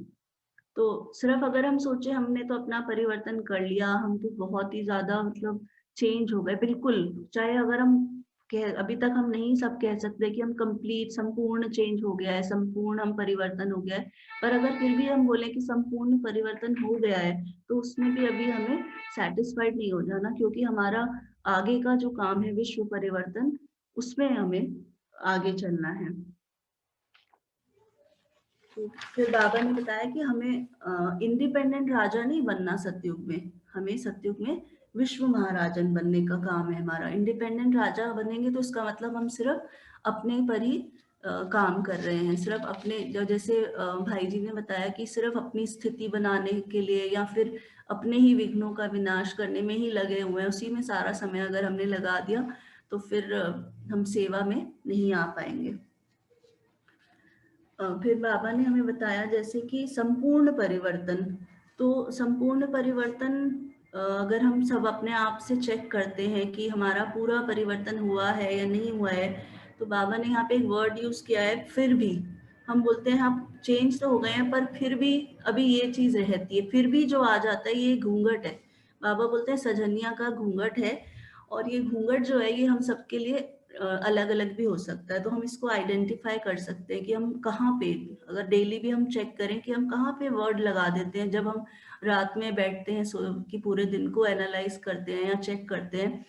तो सिर्फ अगर हम सोचे हमने तो अपना परिवर्तन कर लिया, हम तो बहुत ही ज्यादा मतलब चेंज हो गए, बिल्कुल, चाहे अगर हम अभी तक हम नहीं सब कह सकते कि हम कंप्लीट संपूर्ण चेंज हो गया है, संपूर्ण हम परिवर्तन हो गया है, पर अगर फिर भी हम बोले कि संपूर्ण परिवर्तन हो गया है, तो उसमें भी अभी हमें सेटिस्फाइड नहीं हो जाना, क्योंकि हमारा आगे का जो काम है विश्व परिवर्तन, उसमें हमें आगे चलना है। फिर बाबा ने बताया कि हमें इंडिपेंडेंट राजा नहीं बनना सतयुग में, हमें सतयुग में विश्व महाराजन बनने का काम है हमारा। इंडिपेंडेंट राजा बनेंगे तो इसका मतलब हम सिर्फ अपने पर ही काम कर रहे हैं, सिर्फ अपने, जैसे भाई जी ने बताया कि सिर्फ अपनी स्थिति बनाने के लिए या फिर अपने ही विघ्नों का विनाश करने में ही लगे हुए हैं, उसी में सारा समय अगर हमने लगा दिया तो फिर हम सेवा में नहीं आ पाएंगे। फिर बाबा ने हमें बताया जैसे कि संपूर्ण परिवर्तन, तो संपूर्ण परिवर्तन अगर हम सब अपने आप से चेक करते हैं कि हमारा पूरा परिवर्तन हुआ है या नहीं हुआ है, तो बाबा ने यहाँ पे एक वर्ड यूज किया है, फिर भी। हम बोलते हैं हम चेंज तो हो गए हैं, पर फिर भी अभी ये चीज रहती है, फिर भी जो आ जाता है ये घूंघट है। बाबा बोलते हैं सजनिया का घूंघट है, और ये घूंघट जो है ये हम सबके लिए अलग अलग भी हो सकता है। तो हम इसको आइडेंटिफाई कर सकते हैं कि हम कहाँ पे, अगर डेली भी हम चेक करें कि हम कहाँ पे वर्ड लगा देते हैं, जब हम रात में बैठते हैं कि पूरे दिन को एनालाइज करते हैं या चेक करते हैं,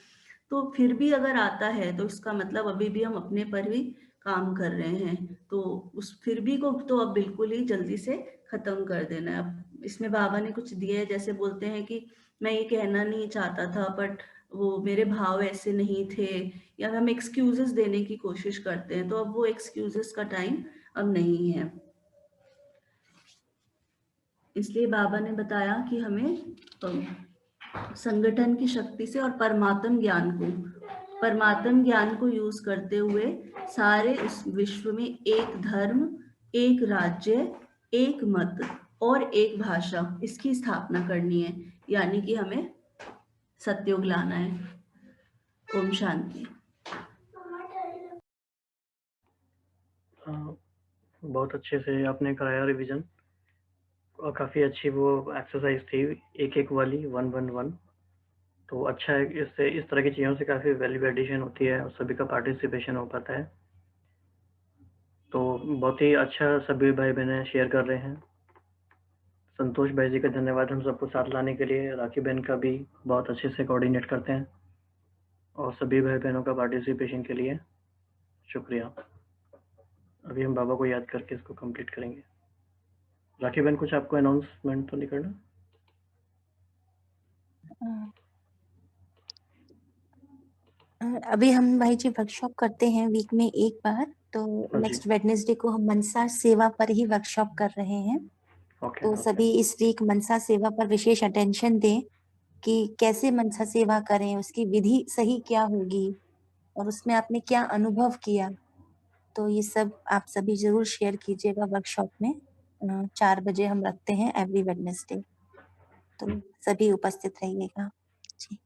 तो फिर भी अगर आता है तो इसका मतलब अभी भी हम अपने पर ही काम कर रहे हैं। तो उस फिर भी को तो अब बिल्कुल ही जल्दी से खत्म कर देना है। अब इसमें बाबा ने कुछ दिए, जैसे बोलते हैं कि मैं ये कहना नहीं चाहता था बट वो मेरे भाव ऐसे नहीं थे, या हम एक्सक्यूजेस देने की कोशिश करते हैं, तो अब वो एक्सक्यूजेस का टाइम अब नहीं है। इसलिए बाबा ने बताया कि हमें संगठन की शक्ति से और परमात्म ज्ञान को यूज करते हुए सारे इस विश्व में एक धर्म, एक राज्य, एक मत और एक भाषा, इसकी स्थापना करनी है, यानी कि हमें सतयुग लाना है। ओम शांति। बहुत अच्छे से आपने कराया रिवीजन, और काफ़ी अच्छी वो एक्सरसाइज थी, एक वाली 1-1-1। तो अच्छा है, इससे इस तरह की चीज़ों से काफ़ी वैल्यू एडिशन होती है और सभी का पार्टिसिपेशन हो पाता है। तो बहुत ही अच्छा सभी भाई बहनें शेयर कर रहे हैं। संतोष भाई जी का धन्यवाद हम सबको साथ लाने के लिए, राखी बहन का भी बहुत अच्छे से कोऑर्डिनेट करते हैं, और सभी भाई बहनों का पार्टिसिपेशन के लिए शुक्रिया। अभी हम बाबा को याद करके इसको कंप्लीट करेंगे। राखी बहन, कुछ आपको अनाउंसमेंट तो नहीं करना? अभी हम भाई जी वर्कशॉप करते हैं वीक में एक बार, तो नेक्स्ट वेडनेसडे को हम मनसा सेवा पर ही वर्कशॉप कर रहे हैं। तो सभी इस वीक मनसा सेवा पर विशेष अटेंशन दें कि कैसे मनसा सेवा करें, उसकी विधि सही क्या होगी और उसमें आपने क्या अनुभव किया। तो ये सब आप सभी जरूर शेयर कीजिएगा वर्कशॉप में। 4 बजे हम रखते हैं एवरी वेडनेसडे, तो सभी उपस्थित रहिएगा जी।